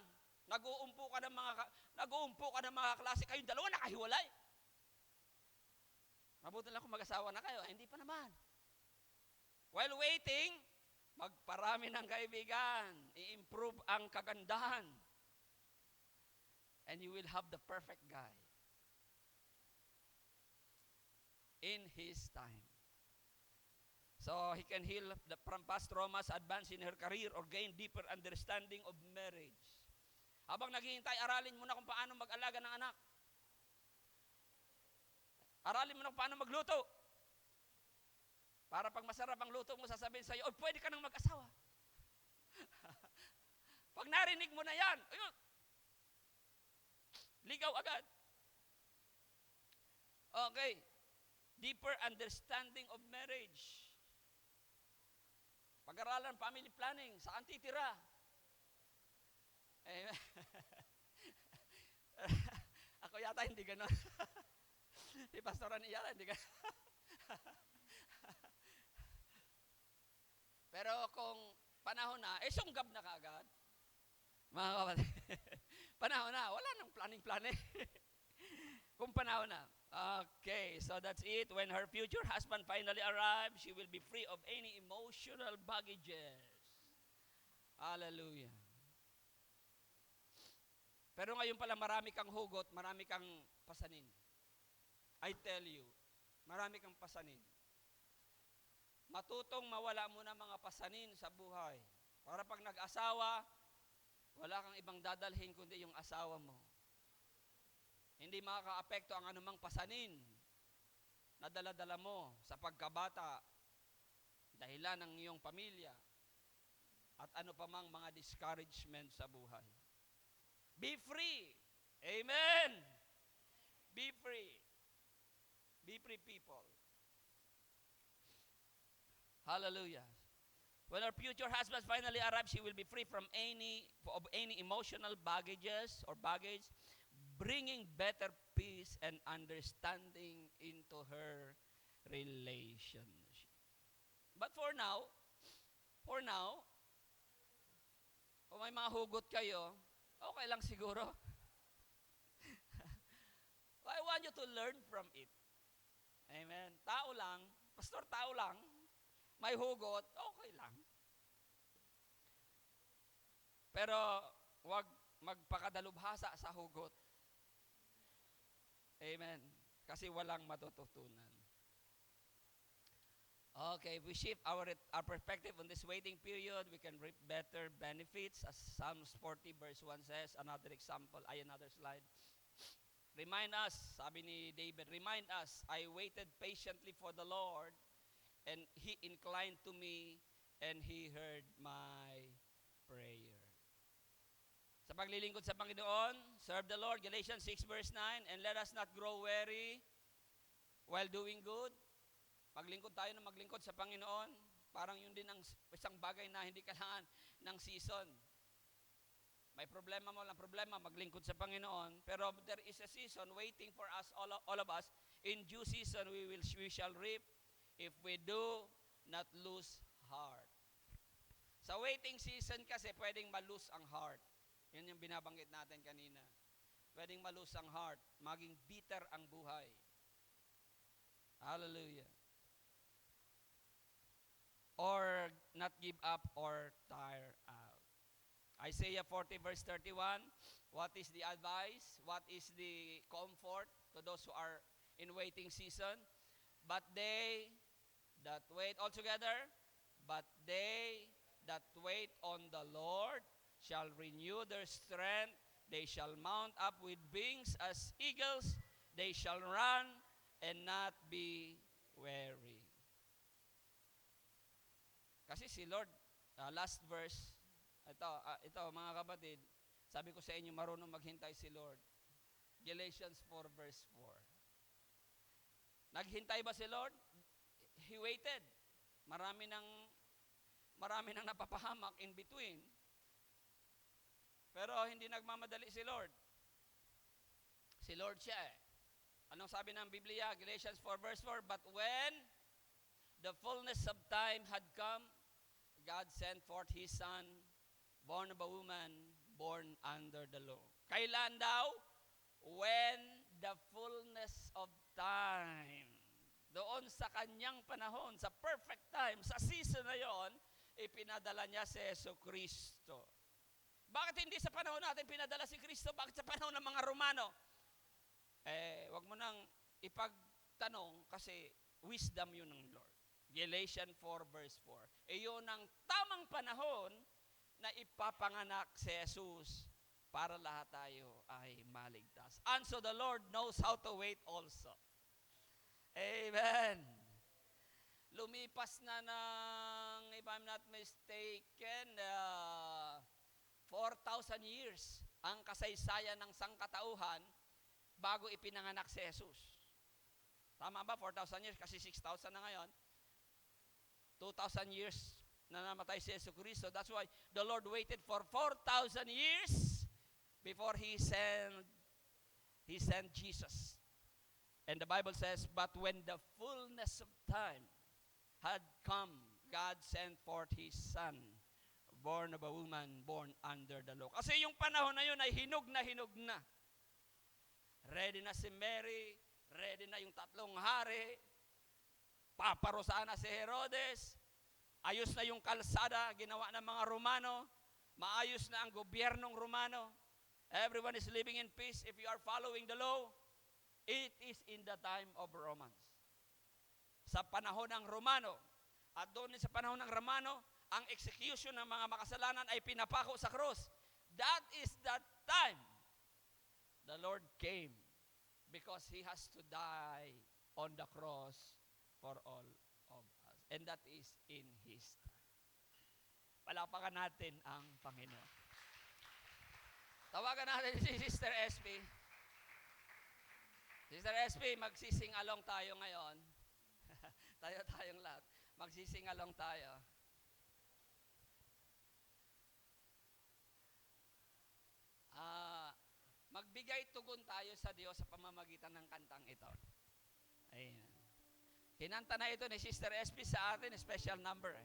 nag-uumpo ka ng mga klase, kayong dalawa nakahiwalay. Mabuti lang kung mag-asawa na kayo. Hindi pa naman. While waiting, magparami ng kaibigan. I-improve ang kagandahan. And you will have the perfect guy. In his time. So, he can heal from past traumas, advance in her career, or gain deeper understanding of marriage. Habang naghihintay, aralin mo na kung paano mag-alaga ng anak. Aralin mo na kung paano magluto. Para pag masarap ang luto mo, sasabihin sa'yo, pwede ka nang mag-asawa. Pag narinig mo na yan, ayun, ligaw agad. Okay. Deeper understanding of marriage. Pag-aralan, family planning, saan titira? Ako yata hindi ganon. Si Pastoran yata hindi ganon. Pero kung panahon na, sunggab na kaagad. Mga kapatid, panahon na, wala nang planning. Kung panahon na. Okay, so that's it. When her future husband finally arrives, she will be free of any emotional baggages. Hallelujah. Pero ngayon pala marami kang hugot, marami kang pasanin. I tell you, marami kang pasanin. Matutong mawala mo na mga pasanin sa buhay. Para pag nag-asawa, wala kang ibang dadalhin kundi yung asawa mo. Hindi makaka-apekto ang anumang pasanin na dala-dala mo sa pagkabata, dahilan ng iyong pamilya, at ano pa mang mga discouragement sa buhay. Be free. Amen. Be free. Be free people. Hallelujah. When her future husband finally arrives, she will be free from any emotional baggages or baggage, bringing better peace and understanding into her relationship. But for now, kung may mga hugot kayo, okay lang siguro. I want you to learn from it. Amen. Tao lang, pastor, tao lang, may hugot, okay lang. Pero wag magpakadalubhasa sa hugot. Amen. Kasi walang matututunan. Okay, if we shift our perspective on this waiting period, we can reap better benefits. As Psalms 40 verse 1 says, another example, another slide. Remind us, sabi ni David, remind us, I waited patiently for the Lord, and He inclined to me, and He heard my prayer. Sa paglilingkod sa Panginoon, serve the Lord, Galatians 6 verse 9, and let us not grow weary while doing good. Maglingkod tayo na maglingkod sa Panginoon. Parang yun din ang isang bagay na hindi kailangan ng season. May problema mo lang problema, maglingkod sa Panginoon. Pero there is a season waiting for us, all of us. In due season, we shall reap if we do not lose heart. Sa waiting season kasi, pwedeng malose ang heart. Yan yung binabanggit natin kanina. Pwedeng malose ang heart, maging bitter ang buhay. Hallelujah. Or not give up or tire out. Isaiah 40 verse 31, what is the advice? What is the comfort to those who are in waiting season? But they that wait all together, but they that wait on the Lord shall renew their strength. They shall mount up with wings as eagles. They shall run and not be weary. Kasi si Lord, last verse, ito mga kapatid, sabi ko sa inyo, marunong maghintay si Lord. Galatians 4 verse 4. Naghintay ba si Lord? He waited. Marami nang napapahamak in between. Pero hindi nagmamadali si Lord. Si Lord siya eh. Anong sabi ng Biblia? Galatians 4 verse 4, but when the fullness of time had come, God sent forth His Son, born of a woman, born under the law. Kailan daw? When the fullness of time. Doon sa kanyang panahon, sa perfect time, sa season na yon, ipinadala niya si Jesucristo. Bakit hindi sa panahon natin pinadala si Kristo? Bakit sa panahon ng mga Romano? Wag mo nang ipagtanong kasi wisdom yun ng Lord. Galatians 4 verse 4. Yun ang tamang panahon na ipapanganak si Jesus para lahat tayo ay maligtas. And so the Lord knows how to wait also. Amen. Lumipas na ng, if I'm not mistaken, 4,000 years ang kasaysayan ng sangkatauhan bago ipinanganak si Jesus. Tama ba? 4,000 years kasi 6,000 na ngayon. 2,000 years na namatay si Jesucristo. That's why the Lord waited for 4,000 years before He sent Jesus. And the Bible says, but when the fullness of time had come, God sent forth His Son, born of a woman, born under the law. Kasi yung panahon na yun ay hinog na. Ready na si Mary, ready na yung tatlong hari, paparusahan na si Herodes, ayos na yung kalsada, ginawa ng mga Romano, maayos na ang gobyernong Romano, everyone is living in peace. If you are following the law, it is in the time of Romans. Sa panahon ng Romano, at doon sa panahon ng Romano, ang execution ng mga makasalanan ay pinapako sa krus. That is the time the Lord came because He has to die on the cross for all of us. And that is in His time. Palapakan natin ang Panginoon. Tawagan natin si Sister SP. Sister SP, magsising along tayo ngayon. Tayong lahat. Magsising along tayo. Magbigay tugon tayo sa Diyos sa pamamagitan ng kantang ito. Ayan. Kinanta na ito ni Sister SP sa atin, special number.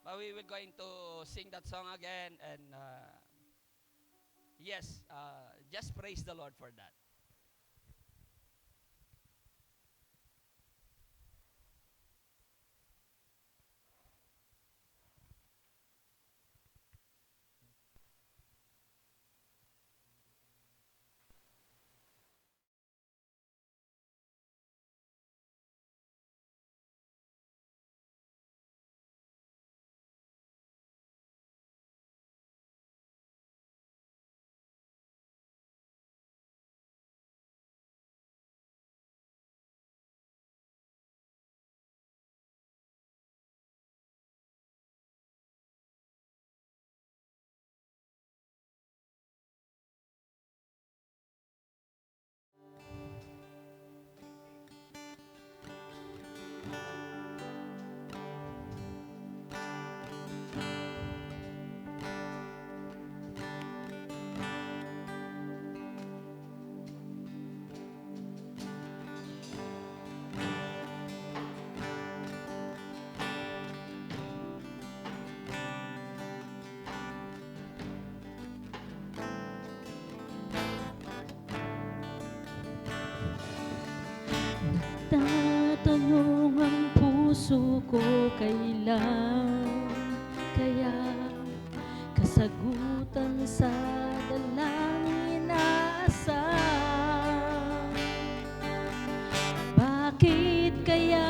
But we will going to sing that song again and yes, just praise the Lord for that. Tatanong ang puso ko kailan kaya kasagutan sa dalangin inaasam. Bakit kaya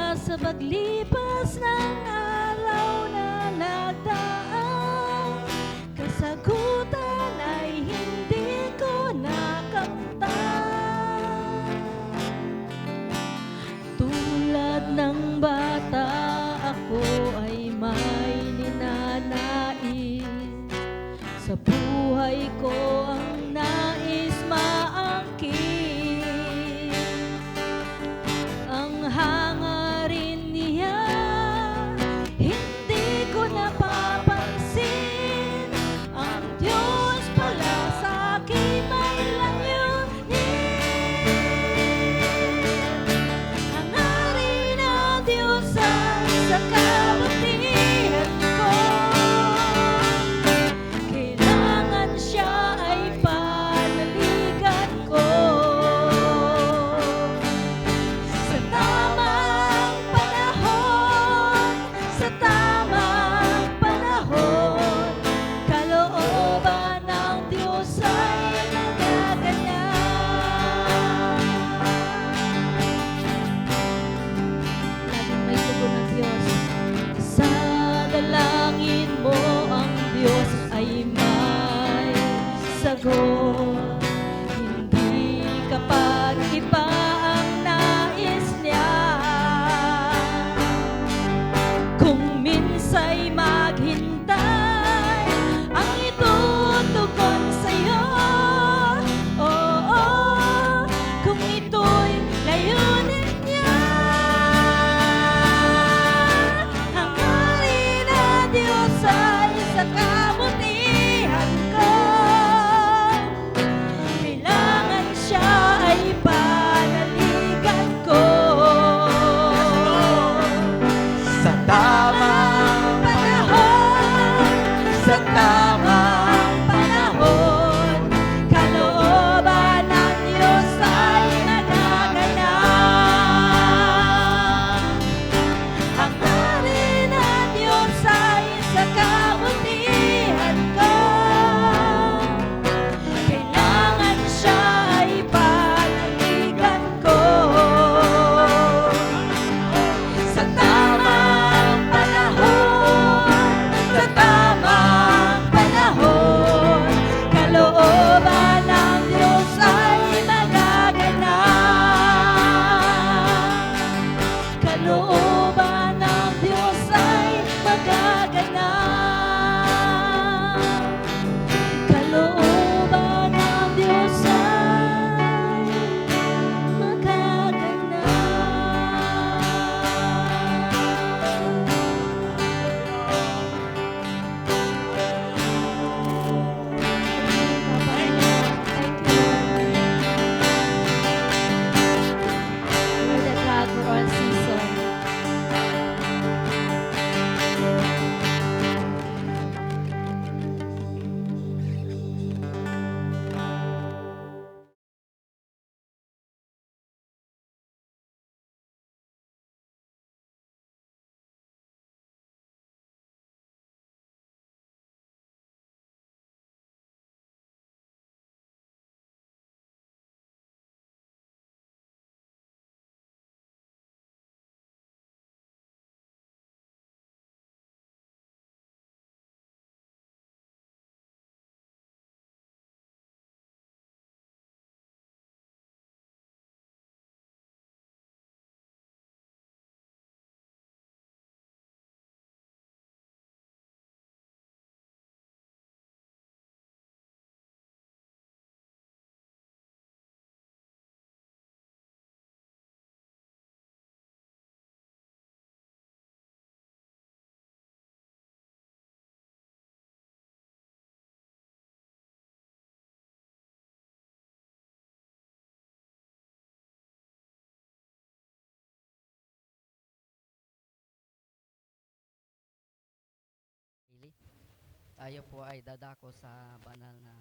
Tayo po ay dadako sa banal na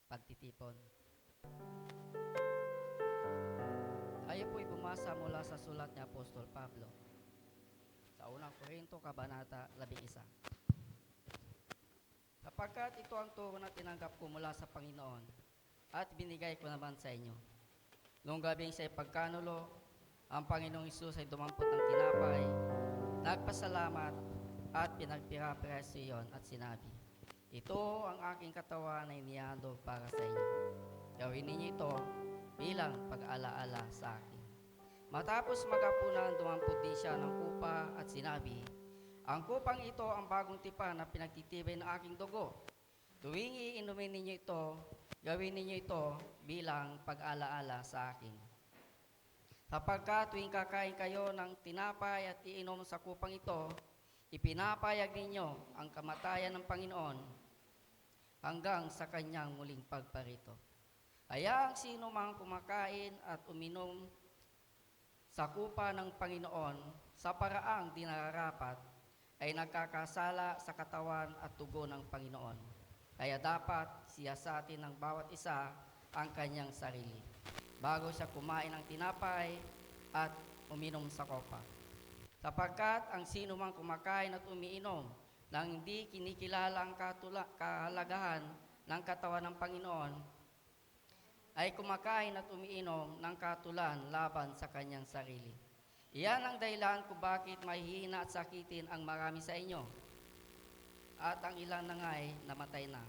pagtitipon. Tayo po ay bumasa mula sa sulat ni Apostol Pablo sa unang Korinto, Kabanata 11. Sapagkat ito ang turo na tinanggap ko mula sa Panginoon at binigay ko naman sa inyo. Noong gabing sa ipagkanulo, ang Panginoong Hesus ay dumampot ng tinapay, nagpasalamat at pinagpira-pira siyon at sinabi, ito ang aking katawan na inihandog para sa inyo. Gawin ninyo ito bilang pag-alaala sa akin. Matapos maghapunan, dumampot din siya ng kupa at sinabi, ang kupang ito ang bagong tipan na pinagtitibay ng aking dugo. Tuwing iinumin ninyo ito, gawin ninyo ito bilang pag-alaala sa akin. Sapagkat tuwing kakain kayo ng tinapay at iinom sa kupang ito, ipinapayag ninyo ang kamatayan ng Panginoon hanggang sa kanyang muling pagparito. Kaya ang sino mang kumakain at uminom sa kupa ng Panginoon sa paraang di nararapat ay nagkakasala sa katawan at tugo ng Panginoon. Kaya dapat siyasatin ng bawat isa ang kanyang sarili bago siya kumain ng tinapay at uminom sa kopa. Sapagkat ang sino mang kumakain at umiinom nang hindi kinikilala ang kahalagahan ng katawan ng Panginoon, ay kumakain at umiinom ng katulan laban sa kanyang sarili. Iyan ang dahilan kung bakit mahihina at sakitin ang marami sa inyo, at ang ilan na nga'y namatay na.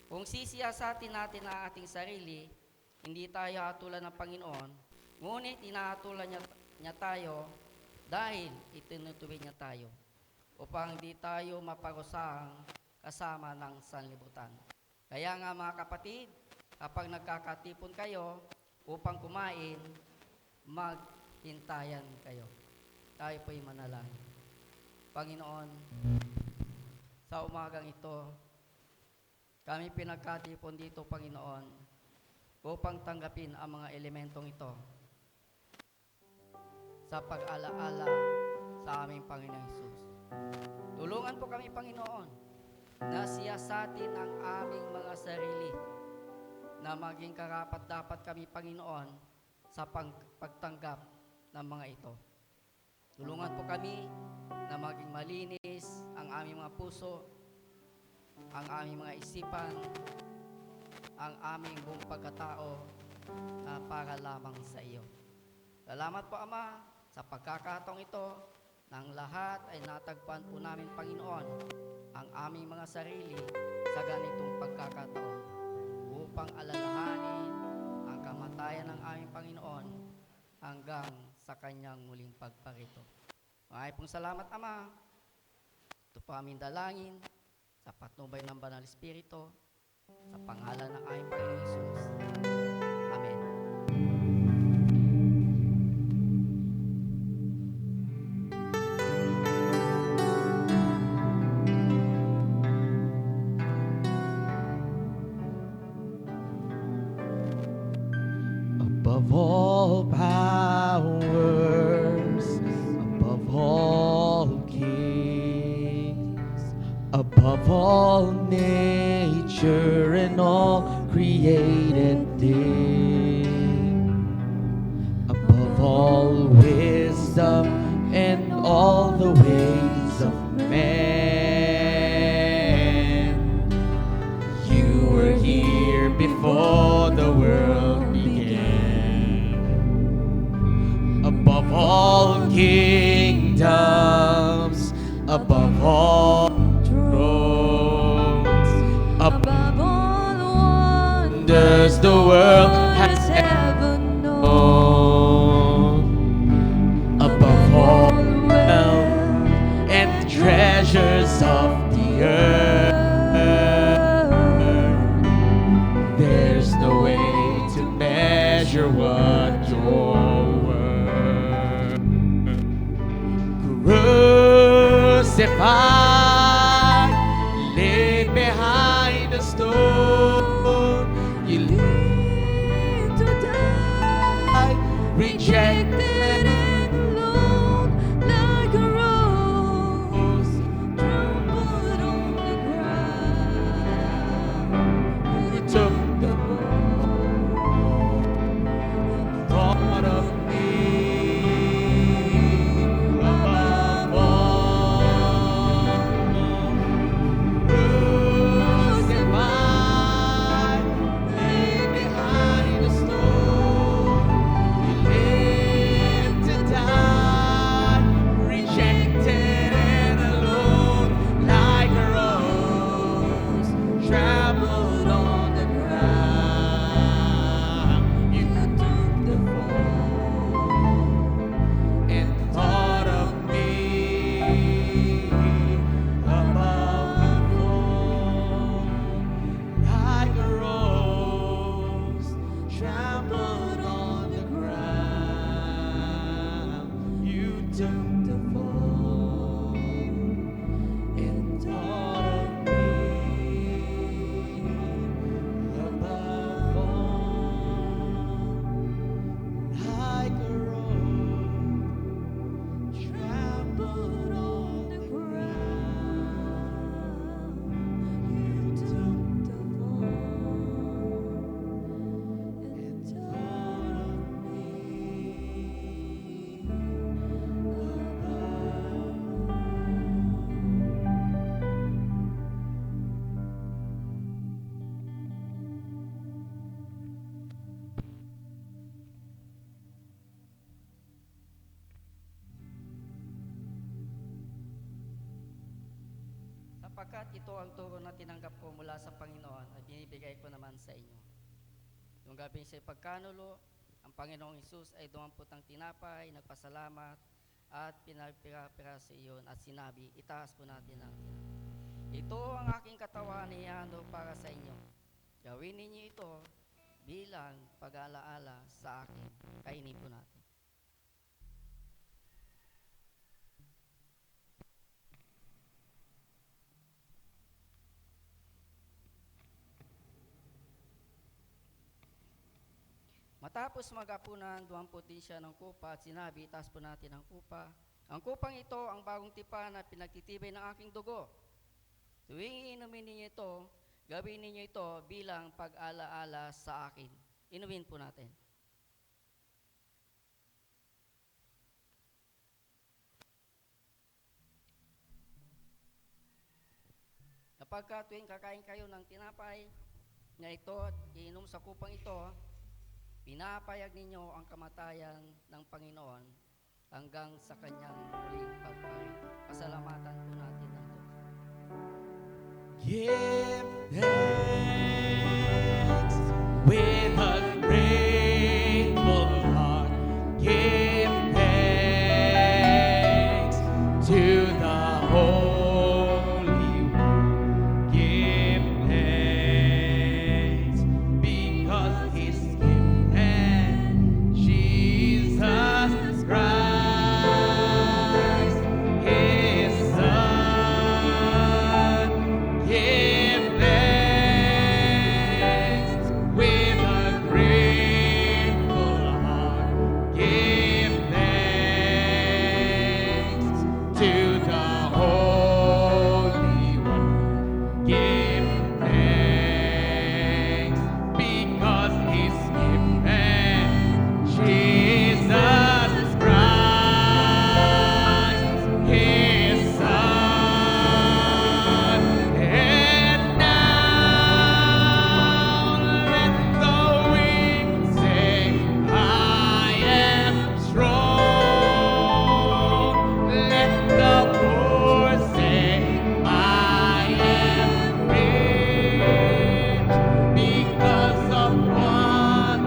Kung sisiyasatin natin ang ating sarili, hindi tayo hatulan ng Panginoon, ngunit inahatulan niya tayo dahil itinutuwid niya tayo upang hindi tayo maparusahang kasama ng sanlibutan. Kaya nga mga kapatid, kapag nagkakatipon kayo upang kumain, maghintayan kayo. Tayo po'y manalangin. Panginoon, sa umagang ito, kami pinagkatipon dito, Panginoon, upang tanggapin ang mga elementong ito sa pag-alaala sa aming Panginoong Hesus. Tulungan po kami, Panginoon, na siyasatin ang aming mga sarili na maging karapat-dapat kami, Panginoon, sa pagtanggap ng mga ito. Tulungan po kami na maging malinis ang aming mga puso, ang aming mga isipan, ang aming buong pagkatao na para lamang sa iyo. Salamat po, Ama, sa pagkakataong ito, ng lahat ay natagpuan po namin, Panginoon, ang aming mga sarili sa ganitong pagkakataon upang alalahanin ang kamatayan ng aming Panginoon hanggang sa kanyang muling pagparito. Maraming pong salamat, Ama. Ito po aming dalangin sa patnubay ng Banal Espiritu sa pangalan ng aming Panginoon Hesus. Amen. Above all powers, above all kings, above all nature and all created things, above all wisdom and all the ways of man, you were here before the world began. Above all kingdoms, above all thrones, above all wonders the world has ever known, above all wealth and treasures of the earth, there's no way to measure what you're worth. Crucified, laid behind a stone, you lived to die, rejected and alone, like a rose trampled on the ground. Sapagkat ito ang turo na tinanggap ko mula sa Panginoon at binibigay ko naman sa inyo. Yung gabi sa pagkanulo, ang Panginoong Hesus ay dumampot ng tinapay, nagpasalamat, at pinagpira-pira sa iyon at sinabi, itaas po natin ang tinapay. Ito ang aking katawan na ihahandog para sa inyo. Gawin ninyo ito bilang pag-alaala sa akin. Kainin po natin. Matapos magapunan, dumampot din siya ng kupa at sinabi, itaas po natin ang kupa. Ang kupang ito ang bagong tipan na pinagtitibay ng aking dugo. Tuwing inumin ninyo ito, gawin ninyo ito bilang pag-alaala sa akin. Inumin po natin. Kapag tuwing kakain kayo ng tinapay na ito at iinom sa kupang ito, pinapayag ninyo ang kamatayan ng Panginoon hanggang sa kanyang muling pagparito. Pasalamatan po natin ang Diyos. Give thanks with a grateful heart. Give thanks to the Holy One. Give thanks because His gift and Jesus Christ, His Son. Give thanks with a grateful heart. Give thanks to the Holy One. Give thanks because His gift and Jesus Christ, His Son. And now let the weak say, I am strong. Let the poor say, I am rich because of what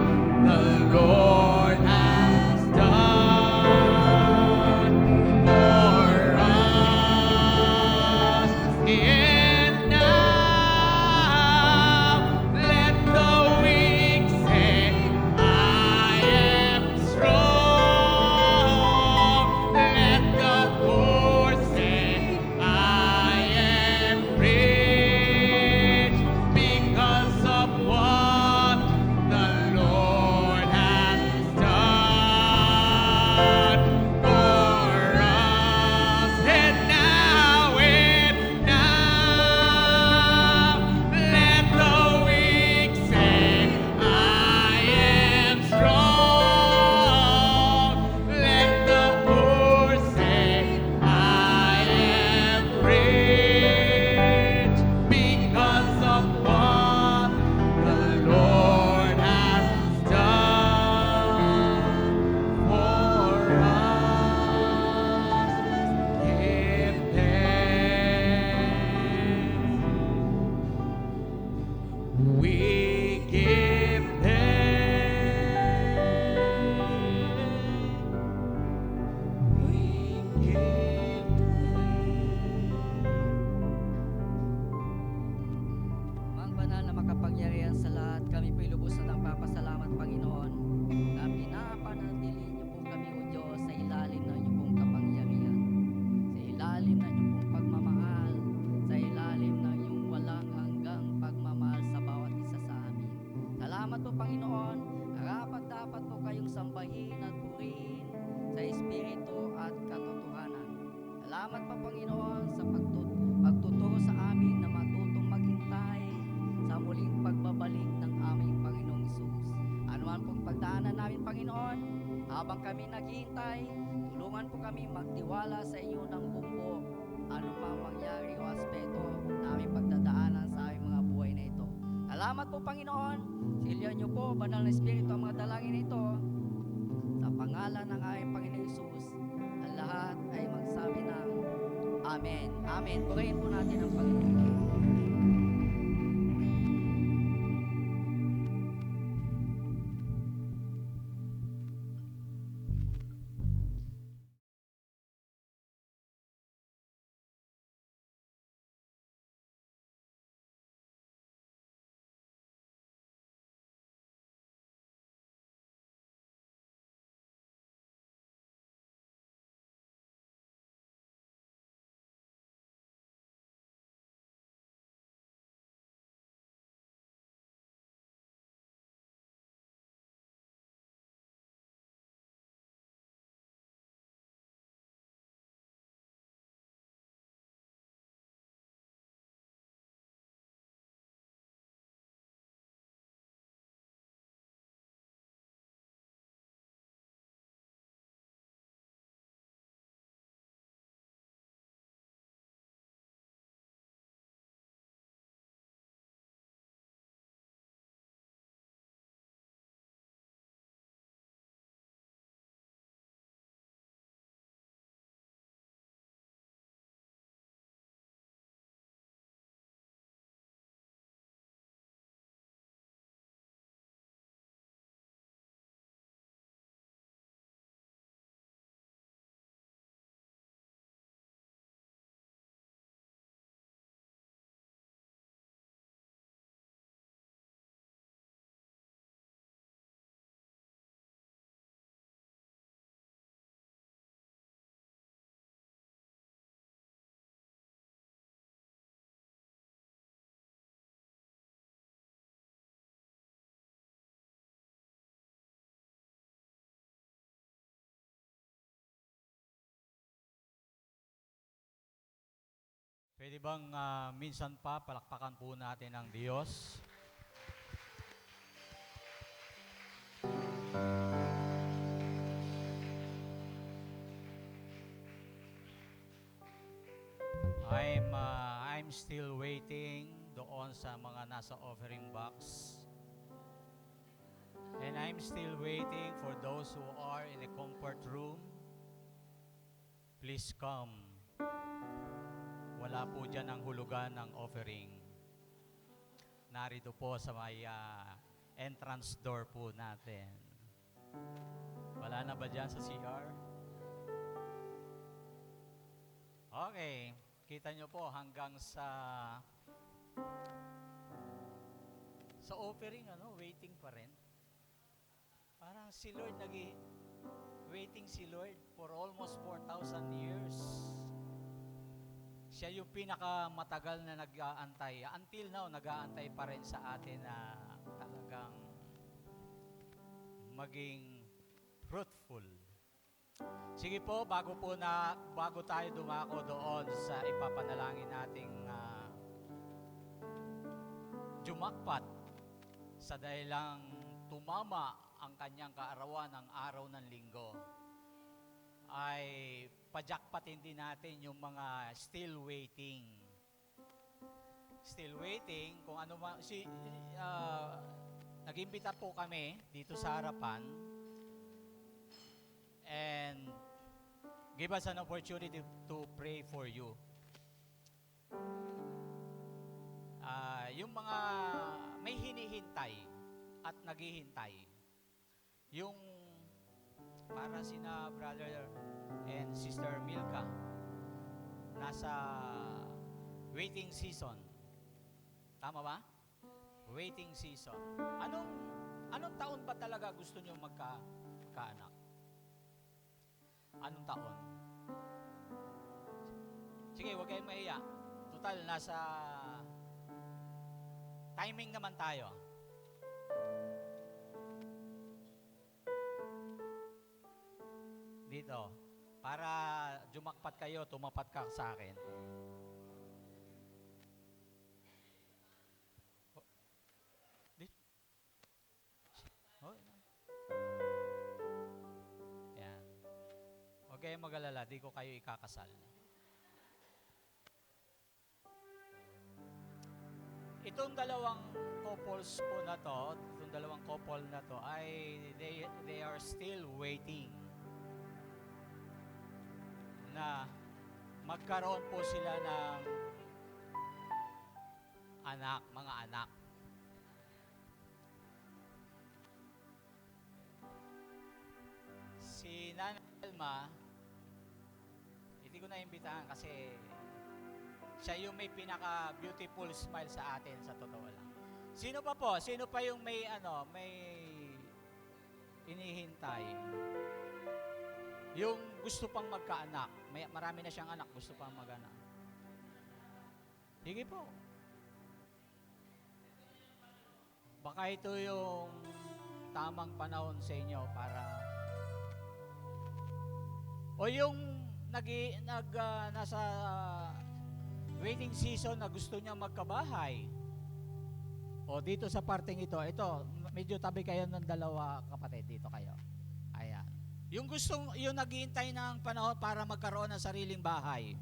the Lord has done for us. And now let the weak say, I am strong. Let the poor say, I am rich because of what the Lord has done for us. And now, let the weak say, I am strong. Let the poor say, I am rich because of what the Lord has done for us. Give thanks. We give thanks. We give Mang banal na makapangyarihan sa lahat, kami po'y lubos na nagpapasalamat, Panginoon, na pinapanatili niyo po kami, O Diyos, sa ilalim ng inyong pong kapangyarihan, sa ilalim ng inyong pong pagmamahal, sa ilalim ng inyong walang hanggang pagmamahal sa bawat isa sa amin. Salamat po, Panginoon, dapat po kayong sambahin at purihin sa Espiritu at katotohanan. Salamat po, Panginoon, sa pagtuturo sa amin na matutong maghintay sa muling pagbabalik ng aming Panginoong Hesus. Ano man pong pagdaanan namin, Panginoon, habang kami naghihintay, tulungan po kami magtiwala sa inyo ng bumbo, ano mang mangyari o aspeto na aming pagdadaanan sa aming mga buhay na ito. Salamat po, Panginoon. Silyan niyo po, Banal na Espiritu, ang mga dalangin na ito. Sa pangalan ng aming Panginoong Hesus, ang lahat ay magsabi ng Amen. Amen. Amen. Purihin po natin ang Panginoon. Pwede bang minsan pa palakpakan po natin ang Diyos? I'm still waiting doon sa mga nasa offering box. And I'm still waiting for those who are in the comfort room. Please come. Wala po dyan ang hulugan ng offering. Narito po sa may entrance door po natin. Wala na ba dyan sa CR? Okay. Kita nyo po hanggang sa offering, waiting pa rin. Parang si Lord waiting si Lord for almost 4,000 years. Siya yung pinakamatagal na nag-aantay. Until now, nag-aantay pa rin sa atin na talagang maging fruitful. Sige po, bago tayo dumako doon sa ipapanalangin nating jumakpat sa dahilang tumama ang kanyang kaarawan ng araw ng linggo, ay pajakpatin din natin yung mga still waiting. Still waiting, kung ano nag-imbita po kami dito sa harapan and give us an opportunity to pray for you. Yung mga may hinihintay at naghihintay, yung para sina brother and sister Milka, nasa waiting season. Tama ba? Waiting season. Anong taon ba talaga gusto niyo magkaanak? Anong taon? Sige, huwag kayong mahiya. Total, nasa timing naman tayo. Dito. Para jumakpat kayo, tumapat ka sa akin. Yan. Huwag kayong mag-alala, di ko kayo ikakasal. Itong dalawang couples po na to, itong dalawang couple na to, ay they are still waiting na magkaroon po sila ng anak, mga anak. Si Nanay Elma, hindi ko naimbitahan kasi siya yung may pinaka-beautiful smile sa atin, sa totoo lang. Sino pa po? Sino pa yung may inihintay? Yung gusto pang magkaanak. Marami na siyang anak, gusto pang mag-anak. Sige po. Baka ito yung tamang panahon sa inyo para o yung nasa waiting season na gusto niya magkabahay. O dito sa parting ito, medyo tabi kayo ng dalawa kapatid, dito kayo. Ayan. Yung naghihintay ng panahon para magkaroon ng sariling bahay.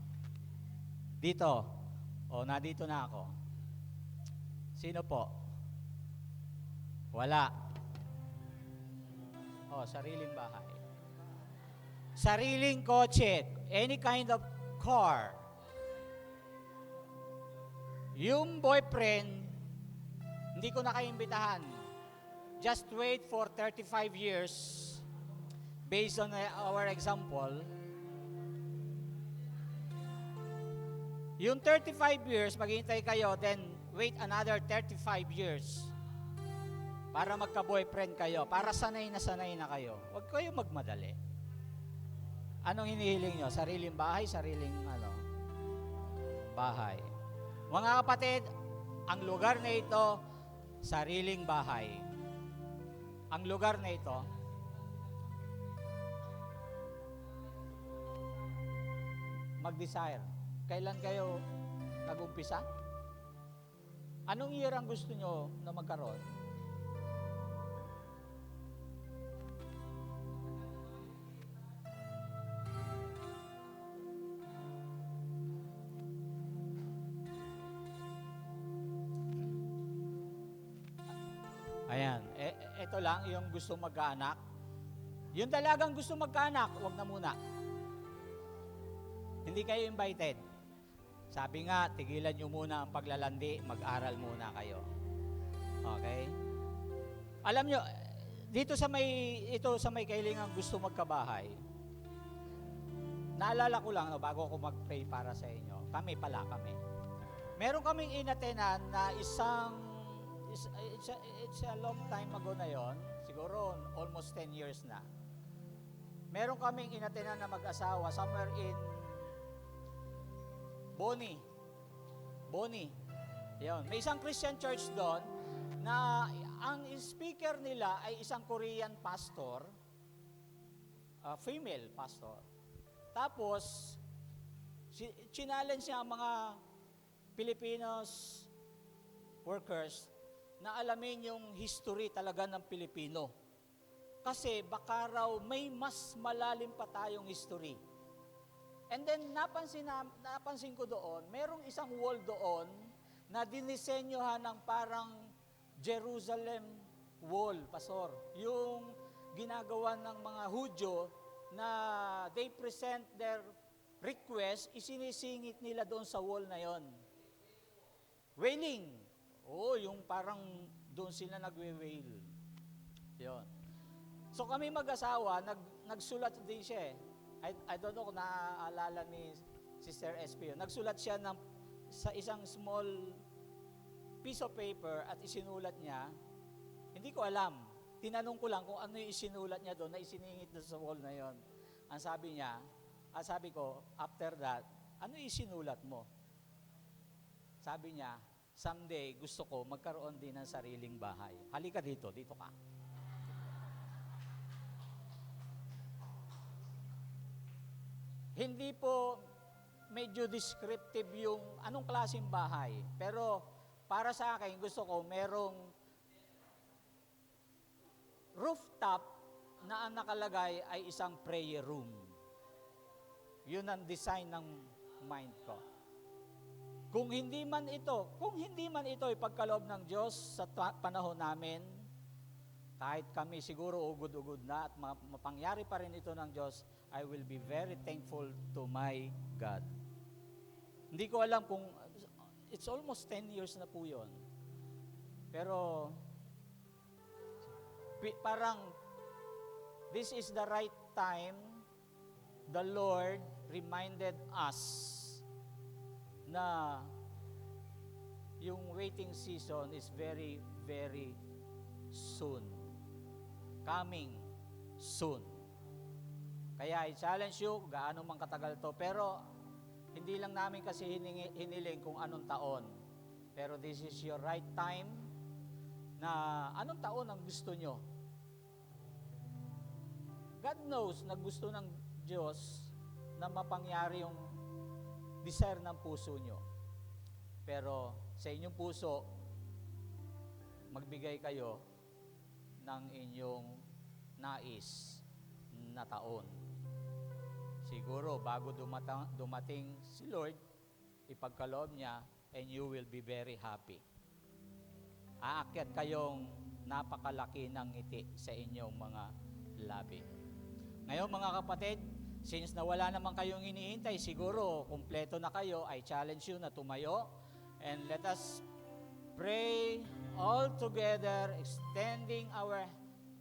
Dito. O, nandito na ako. Sino po? Wala. O, sariling bahay. Sariling kotse, any kind of car. Yung boyfriend, hindi ko na kayo imbitahan. Just wait for 35 years based on our example. Yung 35 years, maghihintay kayo, then wait another 35 years para magka-boyfriend kayo, para sanay na kayo. Huwag kayo magmadali. Anong hinihiling nyo? Sariling bahay, sariling bahay. Mga kapatid, ang lugar na ito, sariling bahay. Ang lugar na ito, mag-desire. Kailan kayo nag-umpisa? Anong year ang gusto nyo na magkaroon? Ayan, ito lang yung gusto magkaanak. Yung dalagang gusto magkaanak, wag na muna. Hindi kayo invited. Sabi nga, tigilan nyo muna ang paglalandi, mag-aral muna kayo. Okay? Alam nyo, dito sa may kailingang gusto magkabahay, naalala ko lang, bago ako mag-pray para sa inyo, kami. Meron kaming inatenan na it's a long time ago na yon, siguro almost 10 years na. Meron kaming inatenan na mag-asawa somewhere in Boni. Yon. May isang Christian church doon na ang speaker nila ay isang Korean pastor, female pastor. Tapos, challenge niya ang mga Filipinos workers na alamin yung history talaga ng Pilipino. Kasi baka raw may mas malalim pa tayong history. And then napansin ko doon, merong isang wall doon na dinisenyohan ng parang Jerusalem wall, pastor. Yung ginagawa ng mga Hudyo na they present their request, isinisingit nila doon sa wall na yon. Wailing. Yung parang doon sila nagwe-wail. Yon. So kami mag-asawa, nagsulat din siya eh. I don't know kung naaalala ni Sister SP. Nagsulat siya sa isang small piece of paper at isinulat niya. Hindi ko alam. Tinanong ko lang kung ano yung isinulat niya doon na isiningit doon sa wall na yon. Ang sabi niya, sabi ko, after that, ano yung isinulat mo? Sabi niya, someday gusto ko magkaroon din ng sariling bahay. Halika dito ka. Hindi po medyo descriptive yung anong klaseng bahay. Pero para sa akin, gusto ko merong rooftop na ang nakalagay ay isang prayer room. Yun ang design ng mind ko. Kung hindi man ito ay pagkaloob ng Diyos sa panahon namin, kahit kami siguro ugod-ugod na at mapangyari pa rin ito ng Diyos, I will be very thankful to my God. Hindi ko alam kung, it's almost 10 years na po yun. Pero, parang, this is the right time, the Lord reminded us na yung waiting season is very, very soon. Coming soon. Kaya I-challenge you, gaano man katagal to, pero hindi lang namin kasi hiniling kung anong taon. Pero this is your right time na anong taon ang gusto nyo. God knows na gusto ng Diyos na mapangyari yung desire ng puso nyo. Pero sa inyong puso, magbigay kayo ng inyong nais na taon. Siguro, bago dumating si Lord, ipagkaloob niya, and you will be very happy. Aakyat kayong napakalaki ng ngiti sa inyong mga labi. Ngayon mga kapatid, since na wala naman kayong iniintay, siguro kumpleto na kayo, I challenge you na tumayo, and let us pray all together, extending our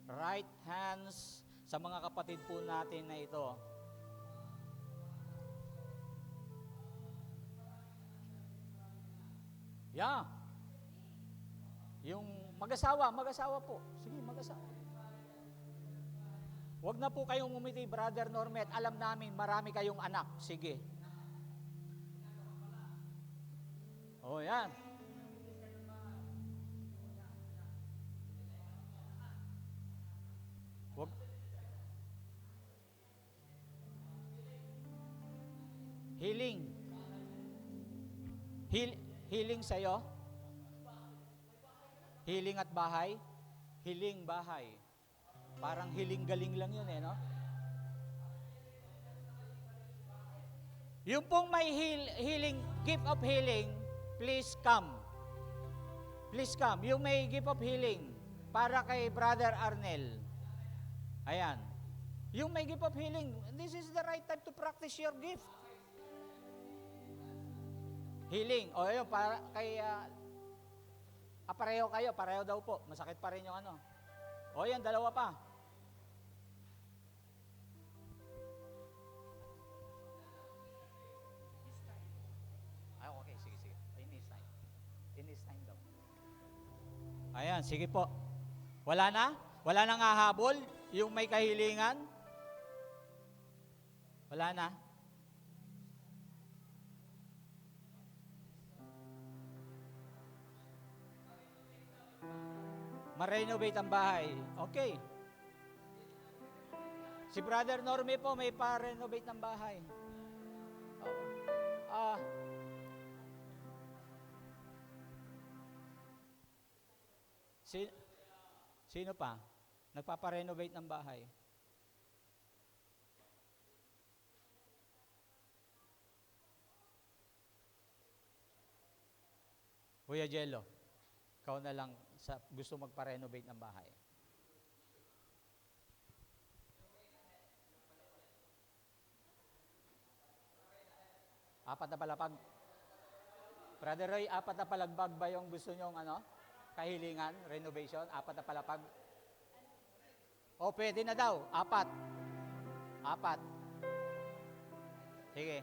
right hands sa mga kapatid po natin na ito. Yeah. Yung mag-asawa po. Sige, mag-asawa. Huwag na po kayong umiti, Brother Normet. Alam namin, marami kayong anak. Sige. Oh, yan. Huwag. Healing. Healing sa'yo? Healing at bahay? Healing bahay. Parang hiling-galing lang yun no? Yung pong may healing, gift of healing, please come. Please come. Yung may gift of healing, para kay Brother Arnel. Ayan. Yung may gift of healing, this is the right time to practice your gift. Healing. O yun, para kay, pareho daw po. Masakit pa rin yung ano. O yan, dalawa pa. Ay, okay, sige. In his time daw. Ayan, sige po. Wala na? Wala nang hahabol? Yung may kahilingan? Wala na? Ma-renovate ang bahay. Okay. Si Brother Normie po may pa-renovate ng bahay. Sino pa? Nagpapa-renovate ng bahay. Kuya Jello, ikaw na lang gusto magpa-renovate ng bahay. Apat na palapag. Brother Roy, apat na palagbag ba yung gusto nyong kahilingan, renovation? Apat na palapag? O, pwede na daw. Apat. Sige.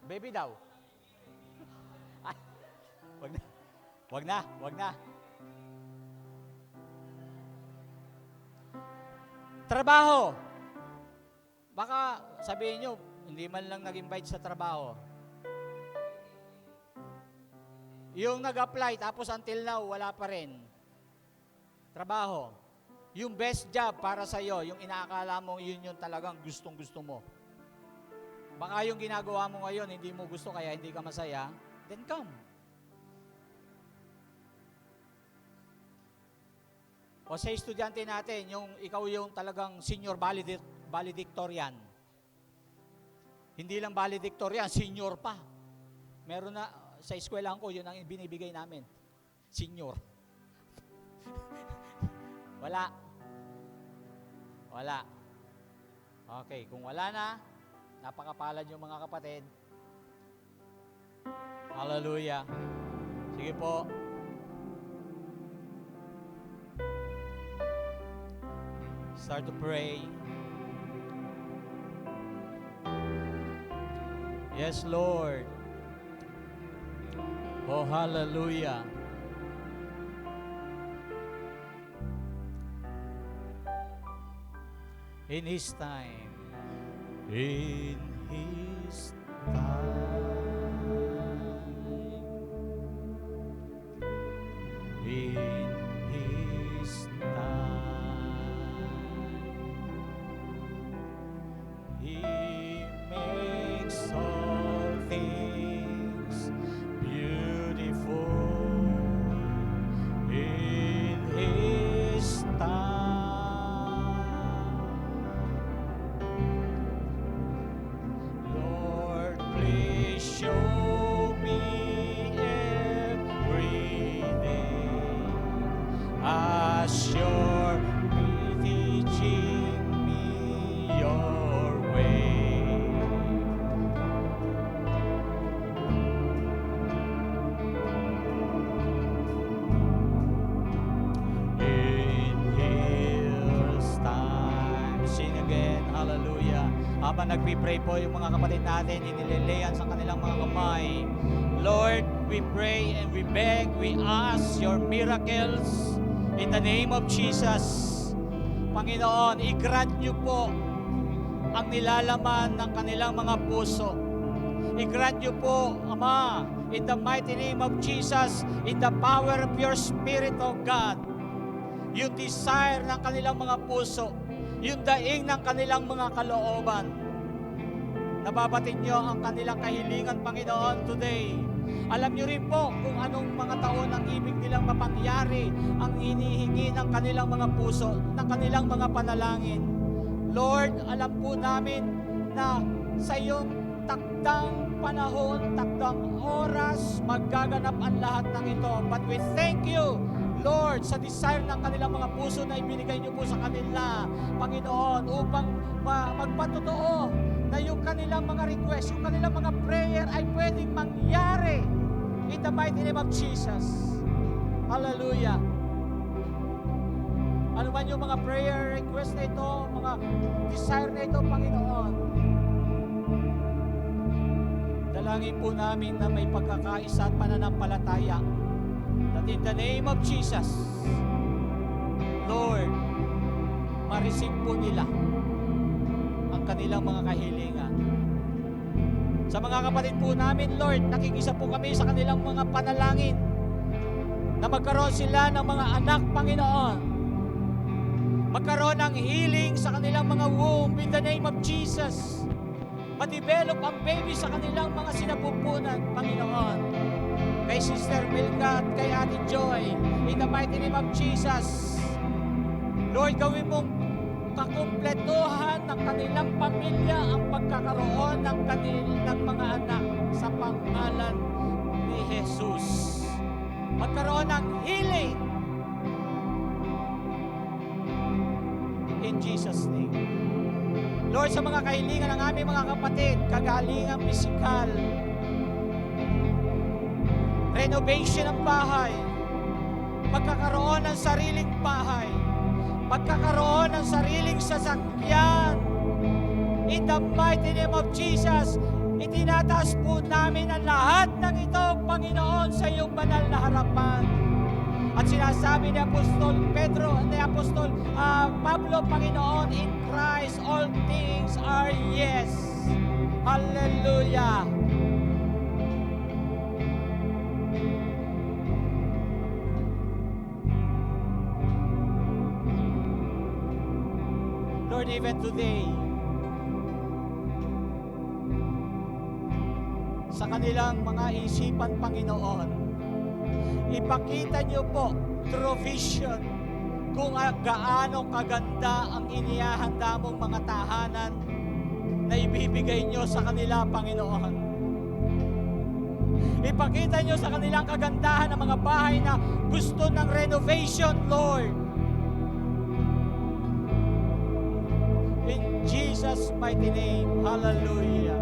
Baby daw. Ay, wag na. Trabaho. Baka sabihin nyo, hindi man lang nag-invite sa trabaho. Yung nag-apply, tapos until now, wala pa rin. Trabaho. Yung best job para sa'yo, yung inaakala mo, yun yung talagang gustong-gusto mo. Baka yung ginagawa mo ngayon, hindi mo gusto, kaya hindi ka masaya, then come. O sa estudyante natin, ikaw yung talagang senior valedictorian. Hindi lang valedictorian, senior pa. Meron na, sa eskwelahan ko, yun ang binibigay namin. Senior. Wala. Wala. Okay, kung wala na, napakapalad yung mga kapatid. Hallelujah. Sige po. Start to pray. Yes, Lord. Oh, hallelujah. In His time. In His time. In His time. He makes all things beautiful. In His time. Lord, please show me every day as you're teaching me your way. In His time. Sing again, hallelujah. Habang nagpipray po yung mga kapatid natin, inilalayan sa kanilang mga kamay. Lord, we pray and we beg, we ask your miracles in the name of Jesus. Panginoon, i-grant niyo po ang nilalaman ng kanilang mga puso. I-grant niyo po, Ama, in the mighty name of Jesus, in the power of your Spirit, O God, yung desire ng kanilang mga puso, yung daing ng kanilang mga kalooban. Nababatid niyo ang kanilang kahilingan, Panginoon, today. Alam niyo rin po kung anong mga taon ang ibig nilang mapangyari, ang hinihingi ng kanilang mga puso, ng kanilang mga panalangin. Lord, alam po namin na sa iyong takdang panahon, takdang oras, maggaganap ang lahat ng ito. But we thank you, Lord, sa desire ng kanilang mga puso na ibinigay niyo po sa kanila, Panginoon, upang magpatotoo na yung kanilang mga request, yung kanilang mga prayer ay pwedeng mangyari in the mighty name of Jesus. Hallelujah. Ano man yung mga prayer request na ito, mga desire na ito, Panginoon, dalangin po namin na may pagkakaisa at pananampalataya that in the name of Jesus, Lord, ma-receive po nila ang kanilang mga kahilingan. Sa mga kapatid po namin, Lord, nakikisa po kami sa kanilang mga panalangin na magkaroon sila ng mga anak, Panginoon. Magkaroon ng healing sa kanilang mga womb in the name of Jesus. Ma-develop ang baby sa kanilang mga sinapupunan, Panginoon. Kay Sister Milka at kay Ate Joy, in the mighty name of Jesus. Lord, gawin mong kakumpletuhan ng kanilang pamilya ang pagkakaroon ng kanilang mga anak sa pangalan ni Jesus. Magkaroon ng healing in Jesus' name. Lord, sa mga kahilingan ng aming mga kapatid, kagalingang pisikal, renovation ng bahay, pagkakaroon ng sariling bahay, pagkakaroon ng sariling sasakyan, in the mighty name of Jesus, itinataas po namin ang lahat ng ito, Panginoon, sa iyong banal na harapan. At sinasabi ni Apostol Pedro, ni Apostol Pablo, Panginoon, in Christ all things are yes. Hallelujah. Lord, even today, sa kanilang mga isipan, Panginoon, ipakita niyo po through vision kung gaano kaganda ang inihahanda mong mga tahanan na ibibigay niyo sa kanila, Panginoon. Ipakita niyo sa kanilang kagandahan ng mga bahay na gusto ng renovation, Lord. Jesus' mighty name. Hallelujah.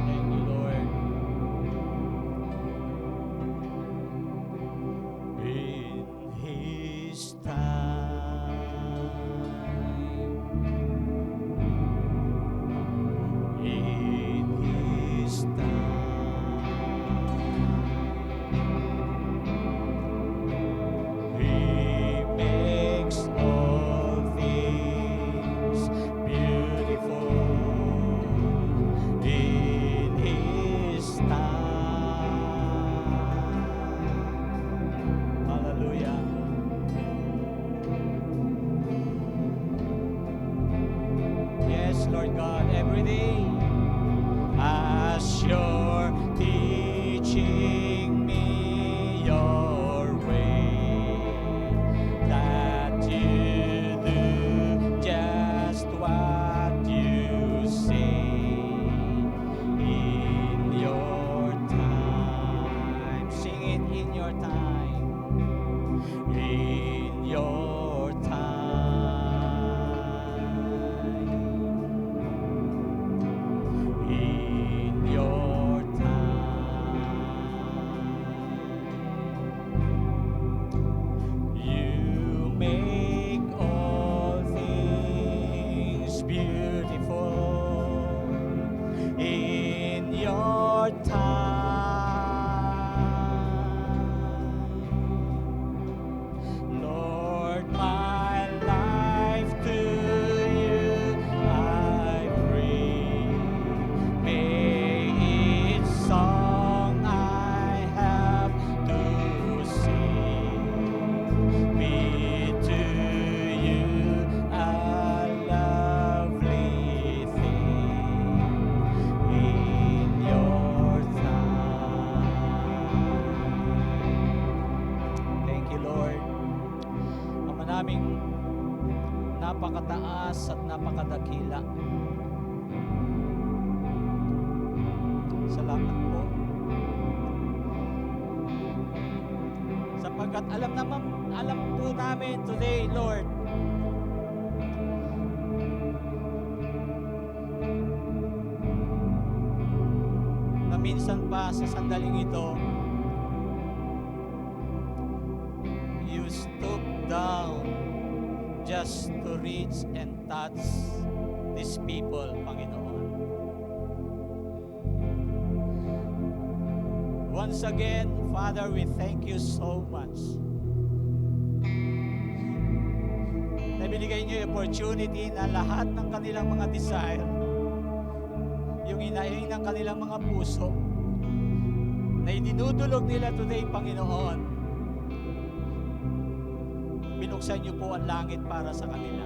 Thank you, Lord. In His time, in His time, He makes all things beautiful. In His time. Hallelujah. Yes, Lord God, every day as you're teaching me your way, that you do just what you say in your time. Sing it in your time. In your time. In your time. You make all things beautiful in your time. Lord, my life to you I bring. May each song I have to sing be to you a lovely thing in your time. Thank you, Lord. Ama naming napakataas at napakadakila. Salamat po. Sapagkat alam po namin today, Lord, na minsan pa sa sandaling ito, you stoop down just to reach and touch these people, Panginoon. Once again, Father, we thank you so much na binigay niyo yung opportunity na lahat ng kanilang mga desire, yung inaing ng kanilang mga puso, na idinudulog nila today, Panginoon, binuksan niyo po ang langit para sa kanila.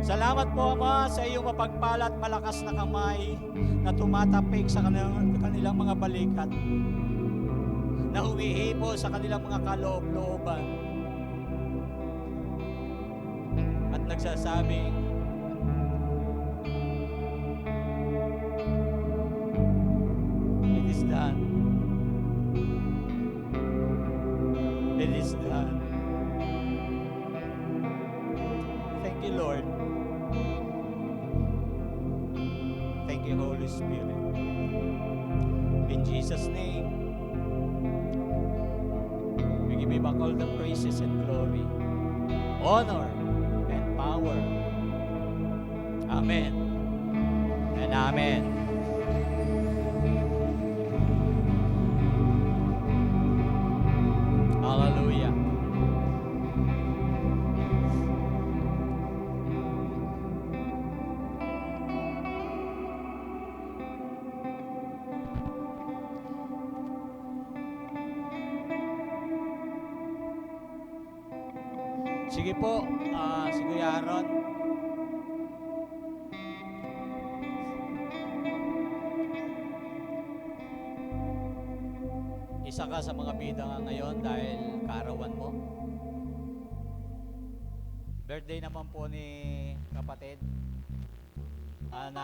Salamat po, Ama, sa iyong mapagpala at malakas na kamay na tumatapik sa kanilang mga balikat, na humihipo sa kanilang mga kaloob-looban at nagsasabing, it is done. It is done. Thank you, Lord. Thank you, Holy Spirit. In Jesus' name, we give you back all the praises and glory, honor, and power. Amen and amen. Hallelujah. Sige po, si Kuya Aaron. Isa ka sa mga bida nga ngayon dahil kaarawan mo. Birthday naman po ni kapatid. Na